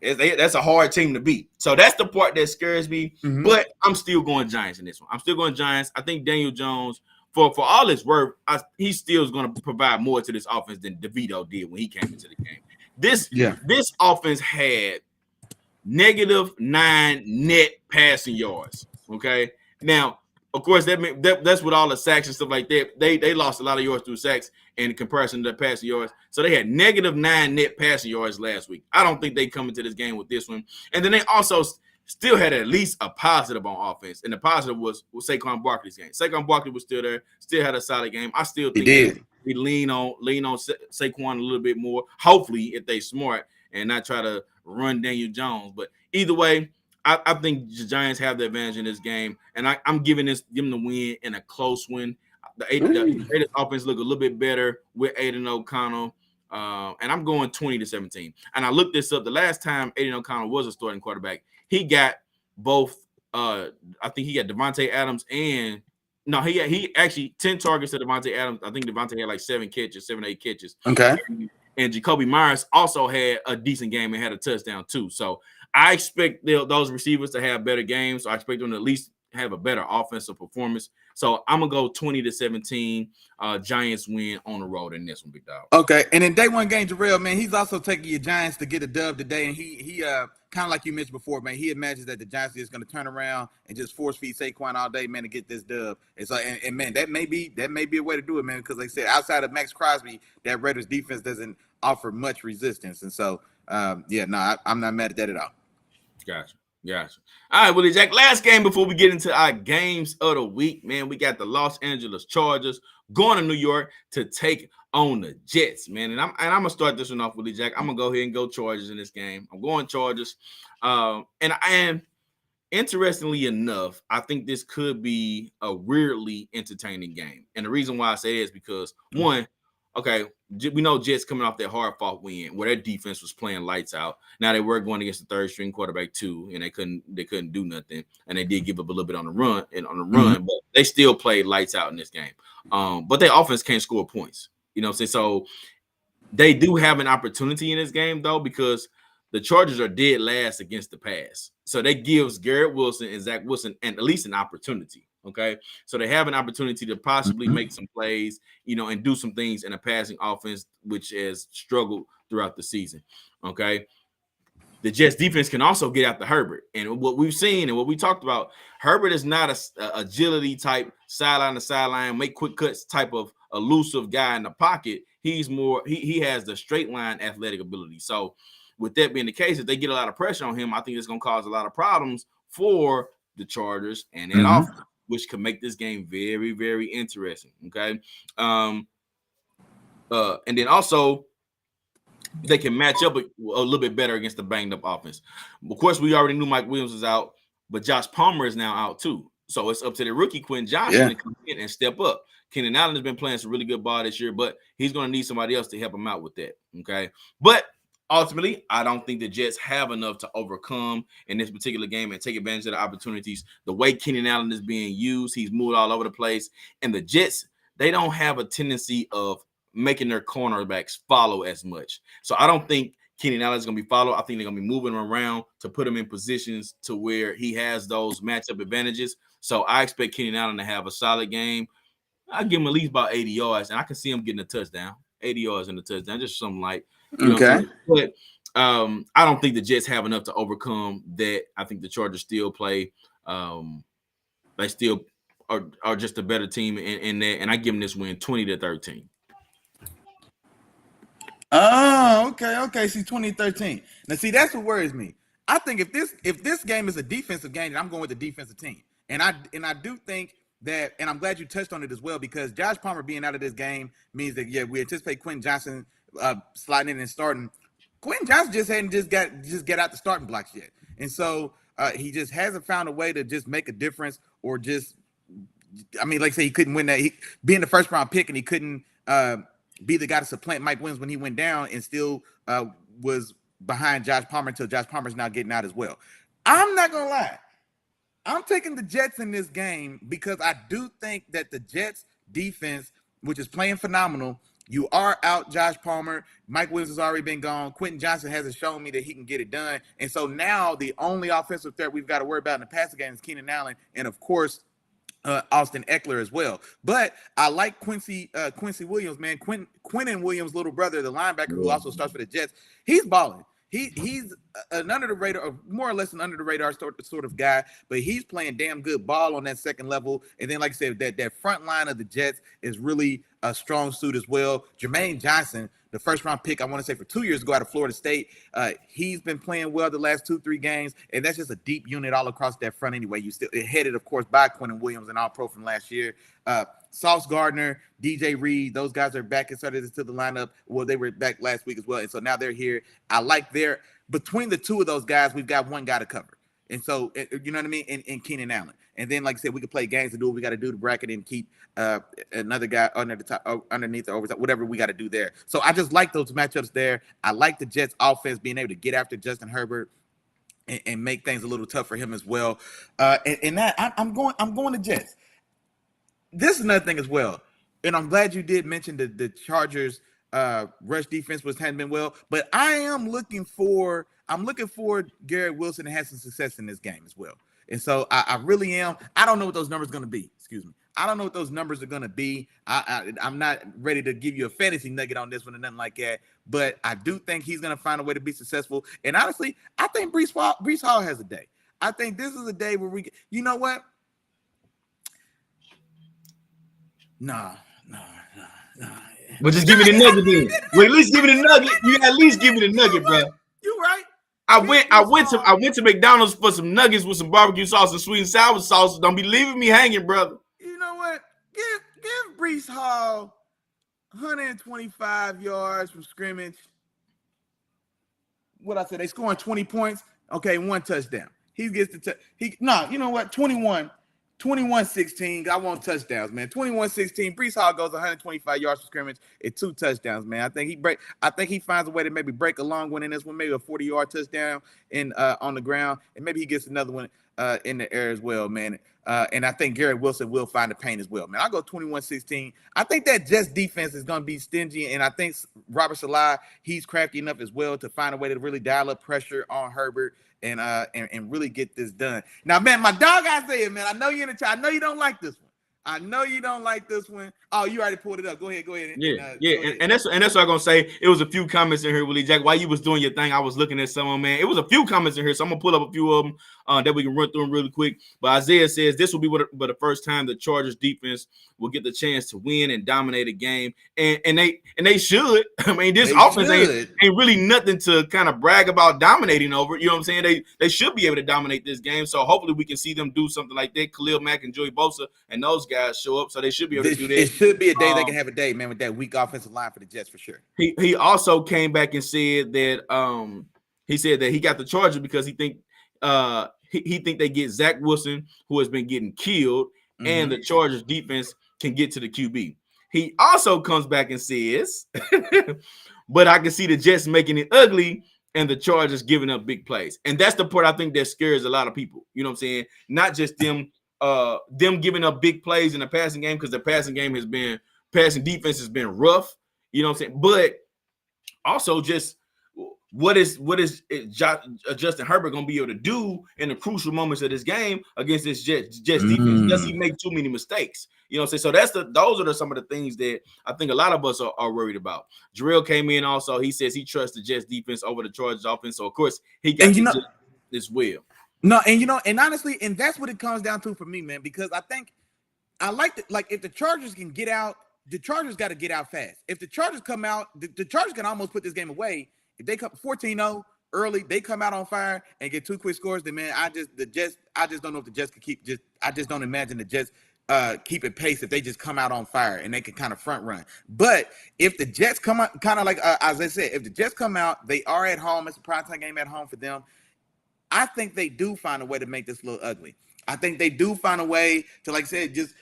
That's a hard team to beat. So that's the part that scares me. Mm-hmm. But I'm still going Giants in this one. I'm still going Giants. I think Daniel Jones, for all his work, he still is going to provide more to this offense than DeVito did when he came into the game. This offense had -9 net passing yards. Okay. Now, of course, that's with all the sacks and stuff like that. They lost a lot of yards through sacks in comparison to the passing yards. So they had -9 net passing yards last week. I don't think they come into this game with this one. And then they also still had at least a positive on offense. And the positive was Saquon Barkley's game. Saquon Barkley was still there, still had a solid game. I still think we lean on Saquon a little bit more, hopefully, if they smart and not try to run Daniel Jones. But either way, I think the Giants have the advantage in this game, and I'm giving them the win in a close win. The Raiders offense look a little bit better with Aiden O'Connell, and I'm going 20-17. And I looked this up. The last time Aiden O'Connell was a starting quarterback, he got both. I think he got Devontae Adams and no, he actually 10 targets to Devontae Adams. I think Devontae had like 7 or 8 catches. Okay. And Jacoby Myers also had a decent game and had a touchdown too. So I expect those receivers to have better games. So I expect them to at least have a better offensive performance. So I'm going to go 20-17. Giants win on the road in this one, big dog. Okay. And in day one game, Jarrell, man, he's also taking your Giants to get a dub today. And he kind of like you mentioned before, man, he imagines that the Giants is going to turn around and just force feed Saquon all day, man, to get this dub. And so, and man, that may be a way to do it, man, because like I said, outside of Max Crosby, that Raiders defense doesn't offer much resistance. And so, I'm not mad at that at all. Gotcha. All right, Willie Jack. Last game before we get into our games of the week, man. We got the Los Angeles Chargers going to New York to take on the Jets, man. And I'm gonna start this one off, Willie Jack. I'm gonna go ahead and go Chargers in this game. I'm going Chargers. And I am, interestingly enough, I think this could be a weirdly entertaining game. And the reason why I say that is because one, okay, we know Jets coming off that hard-fought win where their defense was playing lights out. Now they were going against the third-string quarterback too, and they couldn't do nothing. And they did give up a little bit on the run, but they still played lights out in this game. But their offense can't score points. You know what I'm saying? So they do have an opportunity in this game though, because the Chargers are dead last against the pass. So that gives Garrett Wilson and Zach Wilson at least an opportunity. Okay, so they have an opportunity to possibly make some plays, and do some things in a passing offense, which has struggled throughout the season. Okay, the Jets defense can also get after Herbert, and what we've seen and what we talked about, Herbert is not a agility type, sideline to sideline, make quick cuts type of elusive guy in the pocket. He's more he has the straight line athletic ability. So with that being the case, if they get a lot of pressure on him, I think it's going to cause a lot of problems for the Chargers and that offense, which could make this game very, very interesting. Okay. And then also they can match up a little bit better against the banged up offense. Of course, we already knew Mike Williams was out, but Josh Palmer is now out too. So it's up to the rookie Quentin Johnson to come in and step up. Keenan Allen has been playing some really good ball this year, but he's going to need somebody else to help him out with that. Okay. But ultimately, I don't think the Jets have enough to overcome in this particular game and take advantage of the opportunities. The way Keenan Allen is being used, he's moved all over the place. And the Jets, they don't have a tendency of making their cornerbacks follow as much. So I don't think Keenan Allen is going to be followed. I think they're going to be moving him around to put him in positions to where he has those matchup advantages. So I expect Keenan Allen to have a solid game. I'll give him at least about 80 yards, and I can see him getting a touchdown. 80 yards in the touchdown, just something like. Okay, but I don't think the Jets have enough to overcome that. I think the Chargers still play. They still are just a better team in that, and I give them this win 20-13. Oh, okay. See, 2013. Now, see, that's what worries me. I think if this game is a defensive game, then I'm going with the defensive team, and I do think that, and I'm glad you touched on it as well, because Josh Palmer being out of this game means that we anticipate Quentin Johnson sliding in and starting. Quentin Johnson just hadn't get out the starting blocks yet, and so he just hasn't found a way to just make a difference, or just, like I say, he couldn't win that. Being the first round pick, and he couldn't be the guy to supplant Mike Williams when he went down, and still was behind Josh Palmer until Josh Palmer's now getting out as well. I'm not gonna lie, I'm taking the Jets in this game because I do think that the Jets defense, which is playing phenomenal, You are out Josh Palmer. Mike Williams has already been gone. Quentin Johnson hasn't shown me that he can get it done. And so now the only offensive threat we've got to worry about in the passing game is Keenan Allen. And, of course, Austin Eckler as well. But I like Quincy Williams, man. Quentin Williams' little brother, the linebacker who also starts for the Jets. He's balling. He's an under the radar, or more or less an under the radar sort of guy, but he's playing damn good ball on that second level. And then, like I said, that front line of the Jets is really a strong suit as well. Jermaine Johnson, the first round pick, I want to say for 2 years ago out of Florida State, he's been playing well the last 2-3 games, and that's just a deep unit all across that front anyway. You still headed, of course, by Quentin Williams and All-Pro from last year. Sauce Gardner, DJ Reed, those guys are back and started into the lineup. Well, they were back last week as well, and so now they're here. I like between the two of those guys, we've got one guy to cover. And so, you know what I mean? And Keenan Allen. And then, like I said, we could play games and do what we got to do to bracket and keep another guy underneath the overtime, whatever we got to do there. So I just like those matchups there. I like the Jets offense being able to get after Justin Herbert and make things a little tough for him as well. And that I'm going to Jets. This is another thing as well. And I'm glad you did mention the Chargers rush defense hadn't been well, but I'm looking for Garrett Wilson to have some success in this game as well. And so I really am. I don't know what those numbers are going to be. Excuse me. I don't know what those numbers are going to be. I'm not ready to give you a fantasy nugget on this one or nothing like that, but I do think he's going to find a way to be successful. And honestly, I think Breece Hall has a day. I think this is a day where you know what? Nah. But just give me the nugget then. Well, at least give me the nugget. You at least give me the nugget, bro. You right. I went to McDonald's for some nuggets with some barbecue sauce and sweet and sour sauce. Don't be leaving me hanging, brother. You know what? Give Breece Hall 125 yards from scrimmage. What I said, they scoring 20 points. Okay, 1 touchdown. He gets the you know what? 21-16. I want touchdowns, man. 21-16. Breece Hall goes 125 yards from scrimmage and 2 touchdowns, man. I think he finds a way to maybe break a long one in this one, maybe a 40-yard touchdown on the ground, and maybe he gets another one in the air as well, man. And I think Garrett Wilson will find the pain as well, man. I'll go 21-16. I think that Jets defense is going to be stingy, and I think Robert Saleh, he's crafty enough as well to find a way to really dial up pressure on Herbert and really get this done. Now, man, my dog Isaiah, man, I know you're in the chat. I know you don't like this one. Oh, you already pulled it up. Go ahead. And that's what I'm gonna say. It was a few comments in here, Willie Jack. While you was doing your thing, I was looking at some of them, man. It was a few comments in here, so I'm gonna pull up a few of them that we can run through them really quick. But Isaiah says this will be the first time the Chargers defense will get the chance to win and dominate a game, and they should. I mean, this offense ain't really nothing to kind of brag about dominating over. You know what I'm saying? They should be able to dominate this game. So hopefully we can see them do something like that. Khalil Mack and Joey Bosa and those guys show up, so they should be able to do that. It should be a day they can have a day, man, with that weak offensive line for the Jets for sure. He also came back and said that he got the Chargers because he think they get Zach Wilson, who has been getting killed, and the Chargers defense can get to the QB. He also comes back and says, but I can see the Jets making it ugly and the Chargers giving up big plays. And that's the part I think that scares a lot of people. You know what I'm saying? Not just them giving up big plays in the passing game, because the passing defense has been rough. You know what I'm saying? But also just what is Justin Herbert going to be able to do in the crucial moments of this game against this Jets defense? Does he make too many mistakes? You know what I'm saying? So those are some of the things that I think a lot of us are worried about. Jarrell came in also. He says he trusts the Jets defense over the Chargers offense. So of course he got this will. No, and honestly, and that's what it comes down to for me, man, because I think I like if the Chargers can get out, the Chargers got to get out fast. If the Chargers come out, the Chargers can almost put this game away. If they come 14-0 early, they come out on fire and get 2 quick scores, then man, I just don't know if the Jets could I just don't imagine the Jets keeping pace if they just come out on fire and they can kind of front run. But if the Jets come out, kind of like as I said, if the Jets come out, they are at home. It's a primetime game at home for them. I think they do find a way to make this a little ugly. I think they do find a way to, like I said, just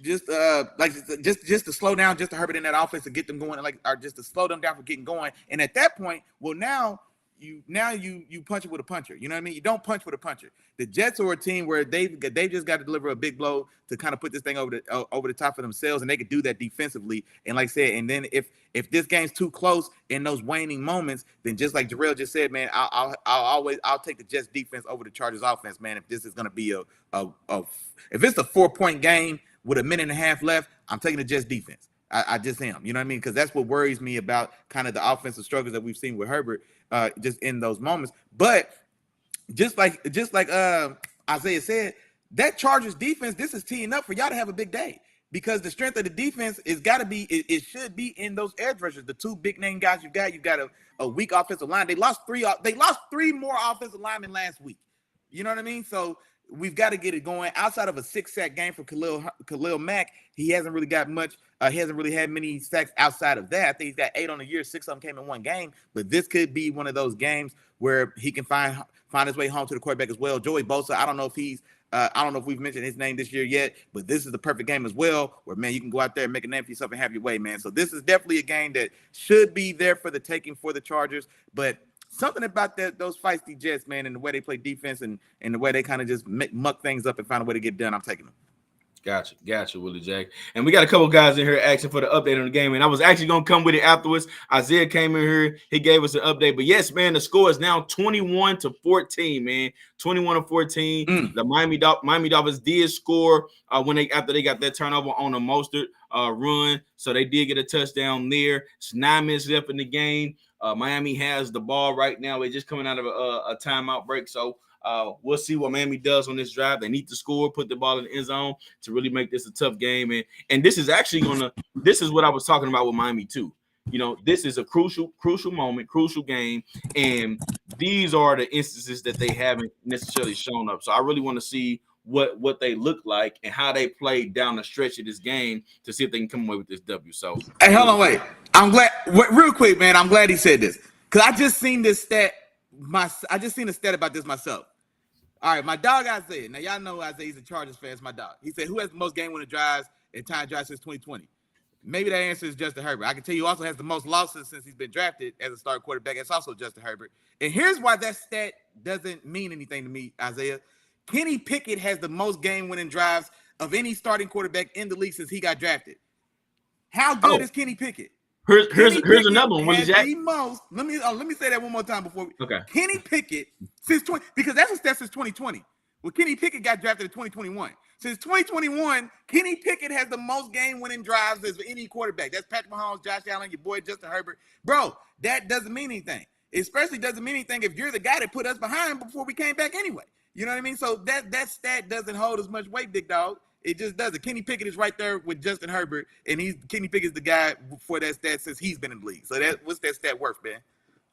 just to slow down, just to Herbert in that offense to get them going, or just to slow them down from getting going. And at that point, well, now you punch it with a puncher. You know what I mean? You don't punch with a puncher. The Jets are a team where they just got to deliver a big blow to kind of put this thing over the top for themselves, and they could do that defensively. And like I said, and then if this game's too close in those waning moments, then just like Jarrell just said, man, I'll take the Jets defense over the Chargers offense, man. If this is gonna be if it's a 4-point game with a minute and a half left, I'm taking the Jets defense. I just am. You know what I mean? Because that's what worries me about kind of the offensive struggles that we've seen with Herbert just in those moments. But just like Isaiah said, that Chargers defense, this is teeing up for y'all to have a big day, because the strength of the defense it should be in those edge rushers, the two big name guys you got. You got a weak offensive line. They lost three more offensive linemen last week. You know what I mean? So we've got to get it going. Outside of a 6-sack game for Khalil Mack, he hasn't really got much. He hasn't really had many sacks outside of that. I think he's got 8 on the year. 6 of them came in one game. But this could be one of those games where he can find his way home to the quarterback as well. Joey Bosa, I don't know if we've mentioned his name this year yet, but this is the perfect game as well, where, man, you can go out there and make a name for yourself and have your way, man. So this is definitely a game that should be there for the taking for the Chargers. But something about those feisty Jets, man, and the way they play defense and the way they kind of just muck things up and find a way to get done, I'm taking them. Gotcha, Willie Jack. And we got a couple guys in here asking for the update on the game, and I was actually going to come with it afterwards. Isaiah came in here. He gave us an update. But, yes, man, the score is now 21-14, man. 21-14. The Miami Dolphins did score after they got that turnover on a Mostert run. So they did get a touchdown there. It's 9 minutes left in the game. Miami has the ball right now. They're just coming out of a timeout break. So we'll see what Miami does on this drive. They need to score, put the ball in the end zone to really make this a tough game. And this is actually this is what I was talking about with Miami too. You know, this is a crucial moment, crucial game. And these are the instances that they haven't necessarily shown up. So I really want to see what they look like and how they play down the stretch of this game to see if they can come away with this W. So, hey, hold on, wait. I'm glad. Real quick, man. I'm glad he said this, because I just seen this stat. I just seen a stat about this myself. All right, my dog Isaiah. Now y'all know Isaiah. He's a Chargers fan. It's my dog. He said, "Who has the most game-winning drives and time drives since 2020?" Maybe that answer is Justin Herbert. I can tell you, also has the most losses since he's been drafted as a starting quarterback. It's also Justin Herbert. And here's why that stat doesn't mean anything to me, Isaiah. Kenny Pickett has the most game-winning drives of any starting quarterback in the league since he got drafted. How good is Kenny Pickett? Here's another one. The most. Let me say that one more time before. Okay. Kenny Pickett since 20, because that's a stat since 2020. Well, Kenny Pickett got drafted in 2021. Since 2021, Kenny Pickett has the most game-winning drives as any quarterback. That's Patrick Mahomes, Josh Allen, your boy Justin Herbert. Bro, that doesn't mean anything. It especially doesn't mean anything if you're the guy that put us behind before we came back anyway. You know what I mean? So that stat doesn't hold as much weight, big dog. It just doesn't. Kenny Pickett is right there with Justin Herbert, and Kenny Pickett's the guy for that stat since he's been in the league. So what's that stat worth, man?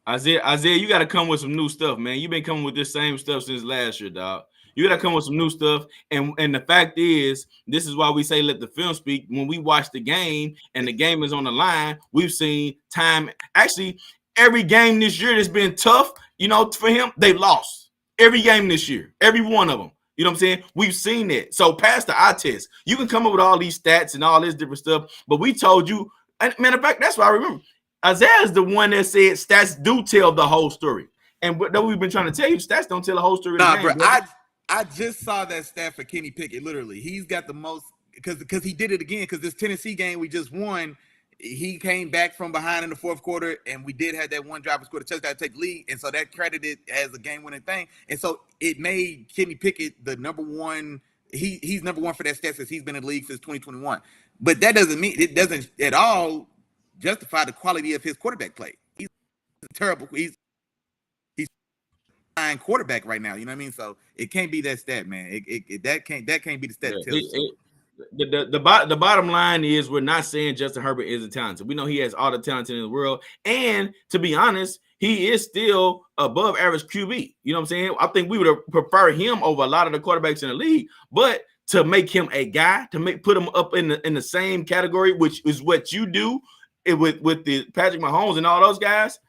Isaiah, you got to come with some new stuff, man. You've been coming with this same stuff since last year, dog. You got to come with some new stuff. And the fact is, this is why we say let the film speak. When we watch the game and the game is on the line, we've seen time. Actually, every game this year that's been tough, you know, for him, they lost. Every game this year, every one of them. You know what I'm saying? We've seen it. So pass the eye test. You can come up with all these stats and all this different stuff, but we told you, and matter of fact, that's what I remember. Isaiah is the one that said stats do tell the whole story. And what we've been trying to tell you, stats don't tell the whole story. Nah, bro, I just saw that stat for Kenny Pickett. Literally, he's got the most because he did it again. Because this Tennessee game we just won, he came back from behind in the fourth quarter, and we did have that one drive and scored a touchdown to take the lead, and so that credited as a game-winning thing. And so it made Kenny Pickett the number one. He's number one for that stat since he's been in the league since 2021. But that doesn't mean it doesn't at all justify the quality of his quarterback play. He's terrible. He's a quarterback right now. You know what I mean? So it can't be that stat, man. That can't be the stat. The bottom line is we're not saying Justin Herbert isn't talented. We know he has all the talent in the world. And to be honest, he is still above average QB. You know what I'm saying? I think we would prefer him over a lot of the quarterbacks in the league. But to make him a guy, put him up in the same category, which is what you do with the Patrick Mahomes and all those guys,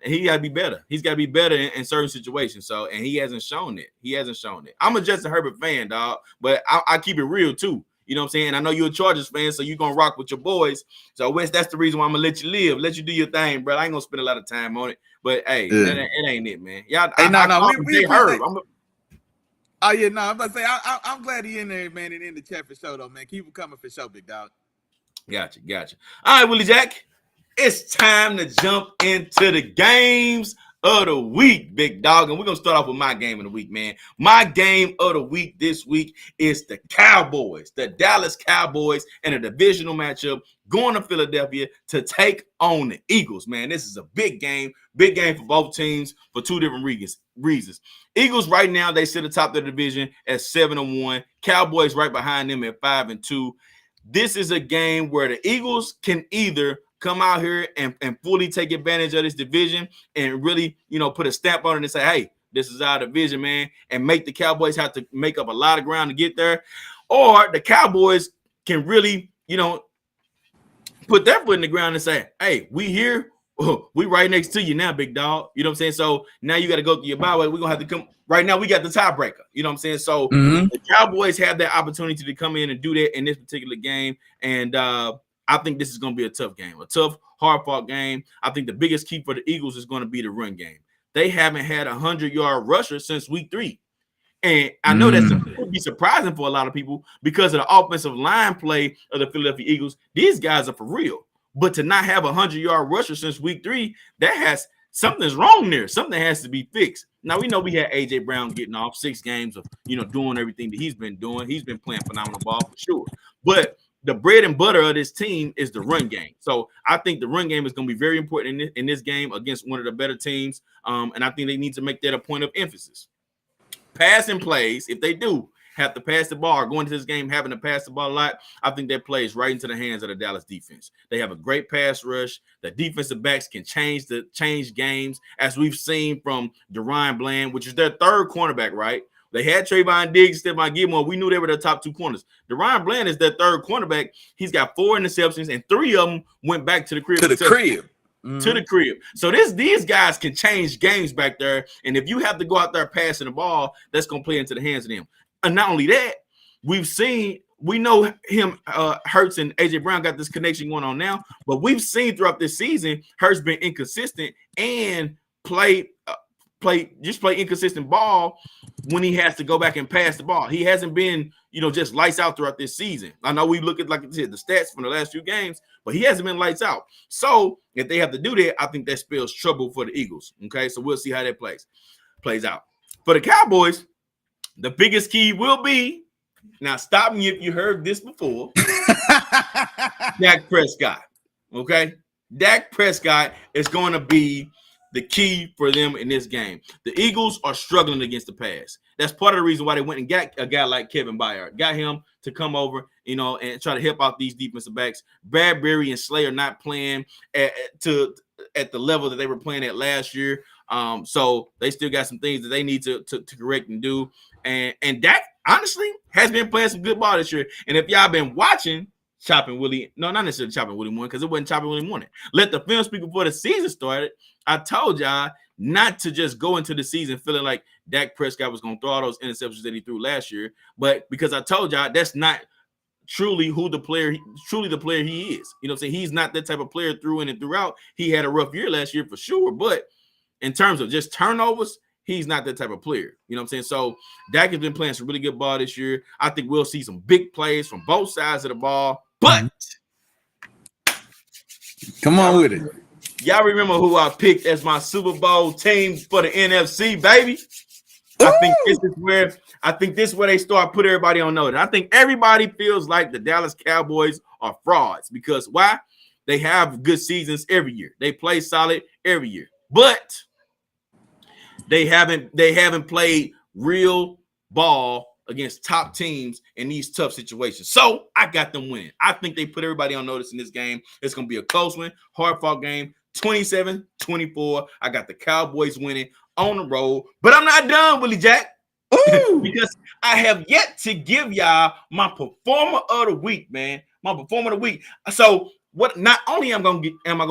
he got to be better. He's got to be better in certain situations. And he hasn't shown it. I'm a Justin Herbert fan, dog. But I keep it real too. You know what I'm saying? I know you're a Chargers fan, so you're gonna rock with your boys. So Wes, that's the reason why I'm gonna let you live, let you do your thing, bro. I ain't gonna spend a lot of time on it, but hey, it ain't it, man. Y'all, hey, we heard. Oh yeah, no, I'm about to say I'm glad he in there, man, and in the chat for sure, though, man. Keep him coming for sure, big dog. Gotcha. All right, Willie Jack, it's time to jump into the games of the week, big dog, and we're gonna start off with my game of the week, man. My game of the week this week is the Cowboys, the Dallas Cowboys, in a divisional matchup going to Philadelphia to take on the Eagles, man. This is a big game for both teams for two different reasons. Eagles right now, they sit atop the division at 7-1. Cowboys right behind them at 5-2. This is a game where the Eagles can either come out here and fully take advantage of this division and really, put a stamp on it and say, hey, this is our division, man, and make the Cowboys have to make up a lot of ground to get there. Or the Cowboys can really, put their foot in the ground and say, hey, we here. We right next to you now, big dog. You know what I'm saying? So now you got to go through your bye way. We're going to have to come. Right now, we got the tiebreaker. You know what I'm saying? So the Cowboys have that opportunity to come in and do that in this particular game. And I think this is going to be a tough game, a tough, hard-fought game. I think the biggest key for the Eagles is going to be the run game. They haven't had a 100-yard rusher since week 3. And I know that would be surprising for a lot of people because of the offensive line play of the Philadelphia Eagles. These guys are for real. But to not have a 100-yard rusher since week 3, something's wrong there. Something has to be fixed. Now, we know we had A.J. Brown getting off 6 games of, doing everything that he's been doing. He's been playing phenomenal ball for sure. But the bread and butter of this team is the run game. So I think the run game is going to be very important in this game against one of the better teams. And I think they need to make that a point of emphasis. Passing plays, if they do have to pass the ball or go into this game having to pass the ball a lot, I think that plays right into the hands of the Dallas defense. They have a great pass rush. The defensive backs can change games, as we've seen from DaRon Bland, which is their third cornerback, right? They had Trayvon Diggs, Stephon Gilmore. We knew they were the top 2 corners. DaRon Bland is their third cornerback. He's got 4 interceptions, and 3 of them went back to the crib. To the crib. So these guys can change games back there. And if you have to go out there passing the ball, that's going to play into the hands of them. And not only that, we know him, Hurts and A.J. Brown got this connection going on now, but we've seen throughout this season, Hurts been inconsistent and play inconsistent ball when he has to go back and pass the ball. He hasn't been, just lights out throughout this season. I know we look at, like I said, the stats from the last few games, but he hasn't been lights out. So if they have to do that, I think that spells trouble for the Eagles. Okay, so we'll see how that plays out. For the Cowboys, the biggest key will be, now stop me if you heard this before, Dak Prescott. Okay, Dak Prescott is going to be the key for them in this game. The Eagles are struggling against the pass. That's part of the reason why they went and got a guy like Kevin Byard. Got him to come over, and try to help out these defensive backs. Bradbury and Slay are not playing at the level that they were playing at last year. So they still got some things that they need to correct and do. And Dak, honestly, has been playing some good ball this year. And if y'all been watching Chopping Willie, no, not necessarily Chopping Willie morning, because it wasn't Chopping Willie morning. Let the film speak before the season started. I told y'all not to just go into the season feeling like Dak Prescott was going to throw all those interceptions that he threw last year, but because I told y'all that's not truly the player he is. You know what I'm saying? He's not that type of player through in and throughout. He had a rough year last year for sure, but in terms of just turnovers, he's not that type of player. You know what I'm saying? So Dak has been playing some really good ball this year. I think we'll see some big plays from both sides of the ball, but come on with it. Y'all remember who I picked as my Super Bowl team for the NFC, baby? I think this is where they start putting everybody on notice. I think everybody feels like the Dallas Cowboys are frauds because why? They have good seasons every year. They play solid every year, but they haven't played real ball against top teams in these tough situations. So I got them winning. I think they put everybody on notice in this game. It's going to be a close one, hard-fought game, 27-24. I got the Cowboys winning on the road, but I'm not done, Willie Jack, because I have yet to give y'all my performer of the week, man. My performer of the week. So what? Not only am I gonna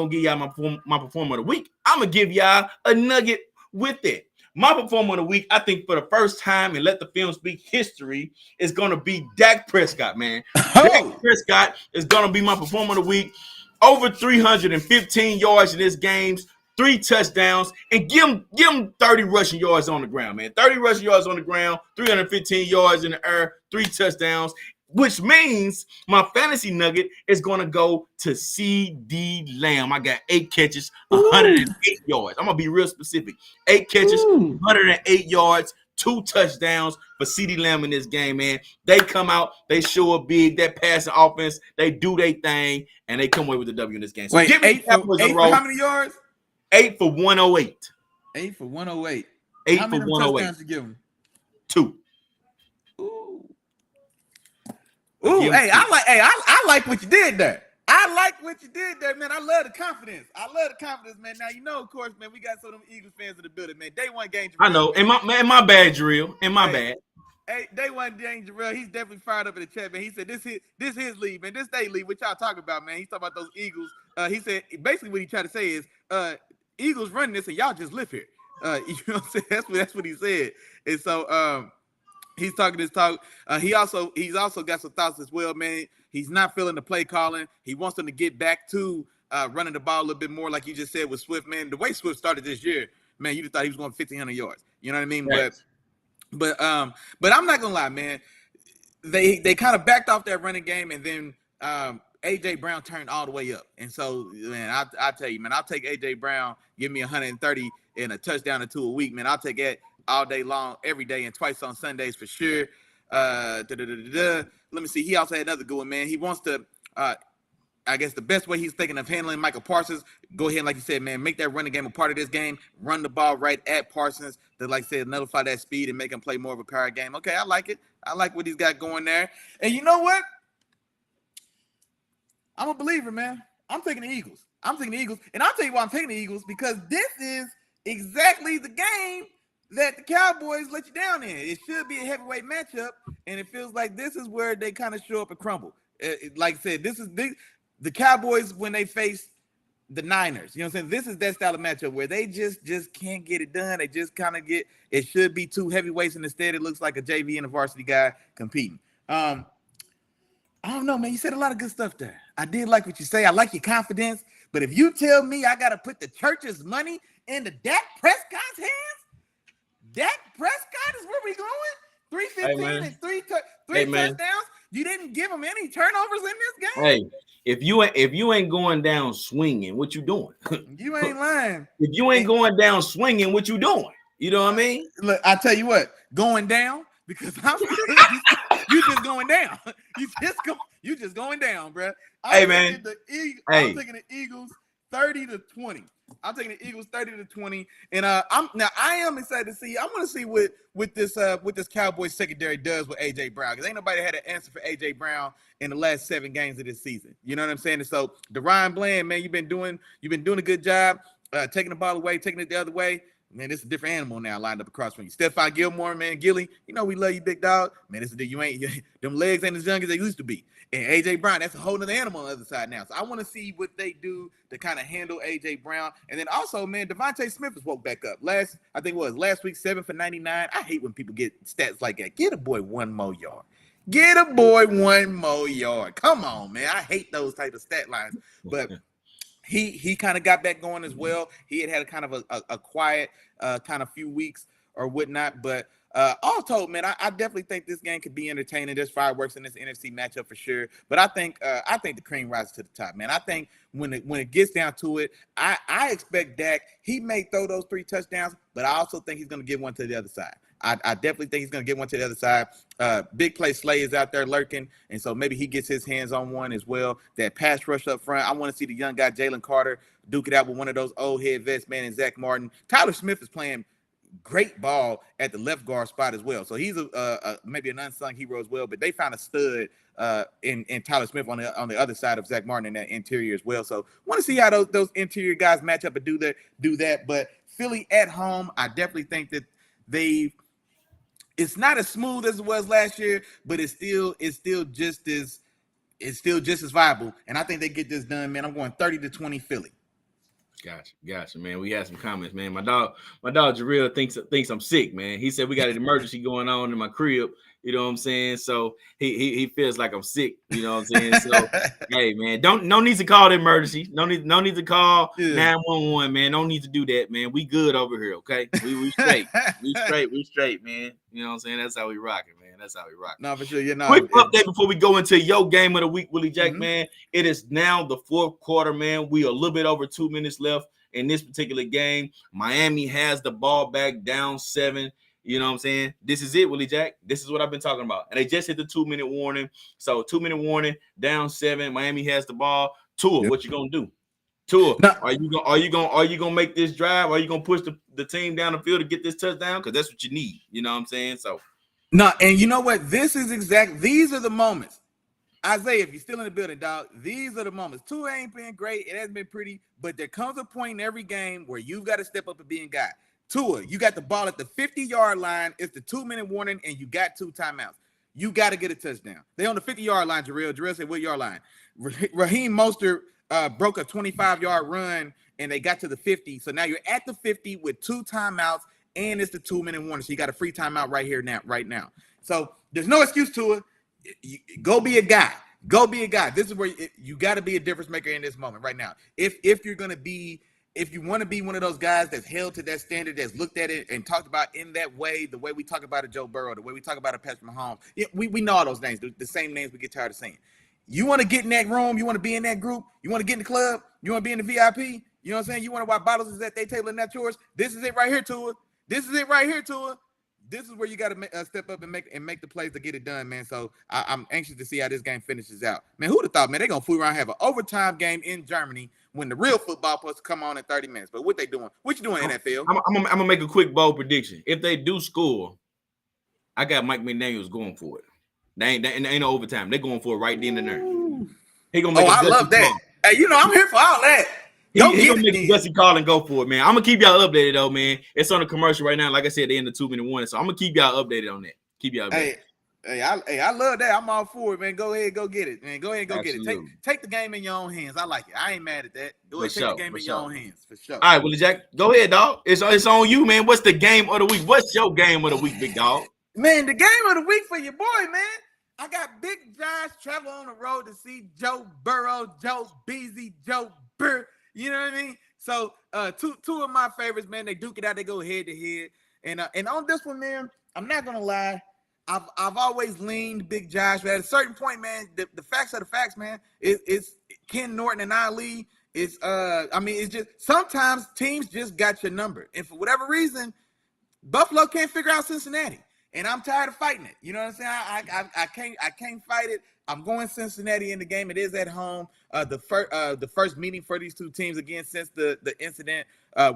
give y'all my performer of the week, I'm gonna give y'all a nugget with it. My performer of the week, I think for the first time, and let the film speak, history is going to be Dak Prescott, man. Dak Prescott is going to be my performer of the week. Over 315 yards in this game, 3 touchdowns, and give him 30 rushing yards on the ground, man. 30 rushing yards on the ground, 315 yards in the air, 3 touchdowns, which means my fantasy nugget is going to go to CeeDee Lamb. I got 8 catches, 108 yards. I'm going to be real specific. 8 catches, 108 yards, 2 touchdowns for CeeDee Lamb in this game, man. They come out, they show up big, that passing offense, they do their thing, and they come away with the W in this game. So wait, 8 for how many yards? 8 for 108. 8 for 108. 8 how for many 108. Touchdowns you give him? 2. Ooh, hey, I like what you did there. I like what you did there, man. I love the confidence. Man. Now, you know, of course, man, we got some of them Eagles fans in the building, man. Day one game. I know. And my bad, Drill. And my bad. Hey, day one game, Jarrell. He's definitely fired up in the chat, man. He said this his league, man. This they league. What y'all talking about, man? He's talking about those Eagles. He said basically what he tried to say is Eagles running this and y'all just live here. You know what I'm saying? That's what he said. And so he's talking this talk. He's also got some thoughts as well, man. He's not feeling the play calling. He wants them to get back to running the ball a little bit more, like you just said with Swift, man. The way Swift started this year, man, you just thought he was going 1,500 yards. You know what I mean? Right. But I'm not gonna lie, man. They kind of backed off that running game, and then AJ Brown turned all the way up. And so, man, I tell you, man, I'll take AJ Brown. Give me 130 and a touchdown or 2 a week, man. I'll take it all day long, every day, and twice on Sundays for sure. Let me see. He also had another good one, man. He wants to, I guess the best way he's thinking of handling Michael Parsons, go ahead and, like you said, man, make that running game a part of this game. Run the ball right at Parsons to, like I said, nullify that speed and make him play more of a power game. Okay, I like it. I like what he's got going there. And you know what? I'm a believer, man. I'm taking the Eagles. And I'll tell you why I'm taking the Eagles, because this is exactly the game that the Cowboys let you down in. It should be a heavyweight matchup, and it feels like this is where they kind of show up and crumble. Like I said, this is the Cowboys when they face the Niners. You know what I'm saying? This is that style of matchup where they just can't get it done. They just kind of it should be 2 heavyweights, and instead it looks like a JV and a varsity guy competing. I don't know, man. You said a lot of good stuff there. I did like what you say. I like your confidence. But if you tell me I got to put the church's money into Dak Prescott's hands, Dak Prescott is where we going? 315 and 3 touchdowns. You didn't give him any turnovers in this game. Hey, if you ain't going down swinging, what you doing? You ain't lying. If you ain't going down swinging, what you doing? You know what I mean? Look, I tell you what, going down, because you just going down. You just going down, bro. I'm taking the Eagles 30-20. I'm taking the Eagles 30-20, and I am excited to see. I want to see what this Cowboys secondary does with AJ Brown, because ain't nobody had an answer for AJ Brown in the last 7 games of this season. You know what I'm saying? And so DeRyan Bland, man, you've been doing a good job taking the ball away, taking it the other way. Man, this is a different animal now lined up across from you. Stephon Gilmore, man, Gilly, you know we love you, big dog. Man, them legs ain't as young as they used to be. And AJ Brown, that's a whole nother animal on the other side now. So I want to see what they do to kind of handle AJ Brown. And then also, man, Devontae Smith has woke back up. Last week, 7 for 99. I hate when people get stats like that. Get a boy 1 more yard. Get a boy 1 more yard. Come on, man. I hate those type of stat lines. But he kind of got back going as well. He had a kind of a quiet kind of few weeks or whatnot. But all told, man, I definitely think this game could be entertaining. There's fireworks in this NFC matchup for sure. But I think the cream rises to the top, man. I think when it gets down to it, I expect Dak. He may throw those 3 touchdowns, but I also think he's going to get one to the other side. I definitely think he's going to get one to the other side. Big play Slay is out there lurking, and so maybe he gets his hands on one as well. That pass rush up front, I want to see the young guy Jalen Carter duke it out with one of those old head vets, man, and Zach Martin. Tyler Smith is playing great ball at the left guard spot as well. So he's maybe an unsung hero as well, but they found a stud in Tyler Smith on the other side of Zach Martin in that interior as well. So want to see how those interior guys match up and do that. But Philly at home, I definitely think that it's not as smooth as it was last year, but it's still just as viable. And I think they get this done, man. I'm going 30-20 Philly. Gotcha, man. We had some comments, man. My dog Jarrell thinks I'm sick, man. He said we got an emergency going on in my crib. You know what I'm saying? So he feels like I'm sick. You know what I'm saying? So hey, man, no need to call the emergency. No need to call 911, man. Don't need to do that, man. We good over here, okay? We straight. We straight, man. You know what I'm saying? That's how we rocking, man. That's how we rock. No, for sure. You know, quick update before we go into your game of the week, Willie Jack, Mm-hmm. man. It is now the fourth quarter, man. We are a little bit over 2 minutes left in this particular game. Miami has the ball back down 7. You know what I'm saying? This is it, Willie Jack. This is what I've been talking about. And they just hit the 2-minute warning. So 2-minute warning, down 7. Miami has the ball. Tua, what you gonna do? Tua, are you gonna make this drive? Are you gonna push the team down the field to get this touchdown? Because that's what you need. You know what I'm saying? So no, and you know what? These are the moments. Isaiah, if you're still in the building, dog, these are the moments. Tua ain't been great. It hasn't been pretty, but there comes a point in every game where you've got to step up and be a guy. Tua, you got the ball at the 50-yard line. It's the 2-minute warning, and you got 2 timeouts. You got to get a touchdown. They on the 50-yard line, Jarrell. Jarrell said, what yard line? Raheem Mostert broke a 25-yard run, and they got to the 50. So now you're at the 50 with 2 timeouts, and it's the 2-minute warning. So you got a free timeout right now. So there's no excuse to it. Go be a guy. Go be a guy. This is where you got to be a difference maker in this moment right now. If you want to be one of those guys that's held to that standard, that's looked at it and talked about in that way, the way we talk about a Joe Burrow, the way we talk about a Patrick Mahomes, we know all those names, the same names we get tired of saying. You want to get in that room, you want to be in that group, you want to get in the club, you want to be in the VIP, you know what I'm saying? You want to watch bottles is at their table and not yours. This is it right here, Tua. This is it right here, Tua. This is where you got to step up and make the plays to get it done, man. So I'm anxious to see how this game finishes out. Man, who'd have thought, man, they're going to fool around and have an overtime game in Germany when the real football supposed to come on in 30 minutes. But what they doing? What you doing, NFL? I'm going to make a quick bold prediction. If they do score, I got Mike McDaniels going for it. They ain't no overtime. They're going for it right then and there. He gonna make I love that. Call. Hey, I'm here for all that. He gonna make a gutsy call and go for it, man. I'm gonna keep y'all updated though, man. It's on the commercial right now. Like I said, they in the 2-minute warning, so I'm gonna keep y'all updated on that. Keep y'all updated. I love that. I'm all for it, man. Go ahead, go get it, man. Go ahead, go get it. Take the game in your own hands. I like it. I ain't mad at that. Go ahead, take the game in your own hands for sure. All right, Willie Jack, go ahead, dog. It's on you, man. What's the game of the week? What's your game of the week, big dog? Man, the game of the week for your boy, man. I got Big Josh travel on the road to see Joe Burrow, Joe Beasley, Joe Burr. You know what I mean? So two of my favorites, man, they duke it out. They go head to head. And on this one, man, I'm not gonna lie. I've always leaned Big Josh, but at a certain point, man, the facts are the facts, man. It's Ken Norton and Ali. It's just sometimes teams just got your number, and for whatever reason, Buffalo can't figure out Cincinnati. And I'm tired of fighting it. You know what I'm saying? I can't fight it. I'm going Cincinnati in the game. It is at home. The first meeting for these two teams again since the incident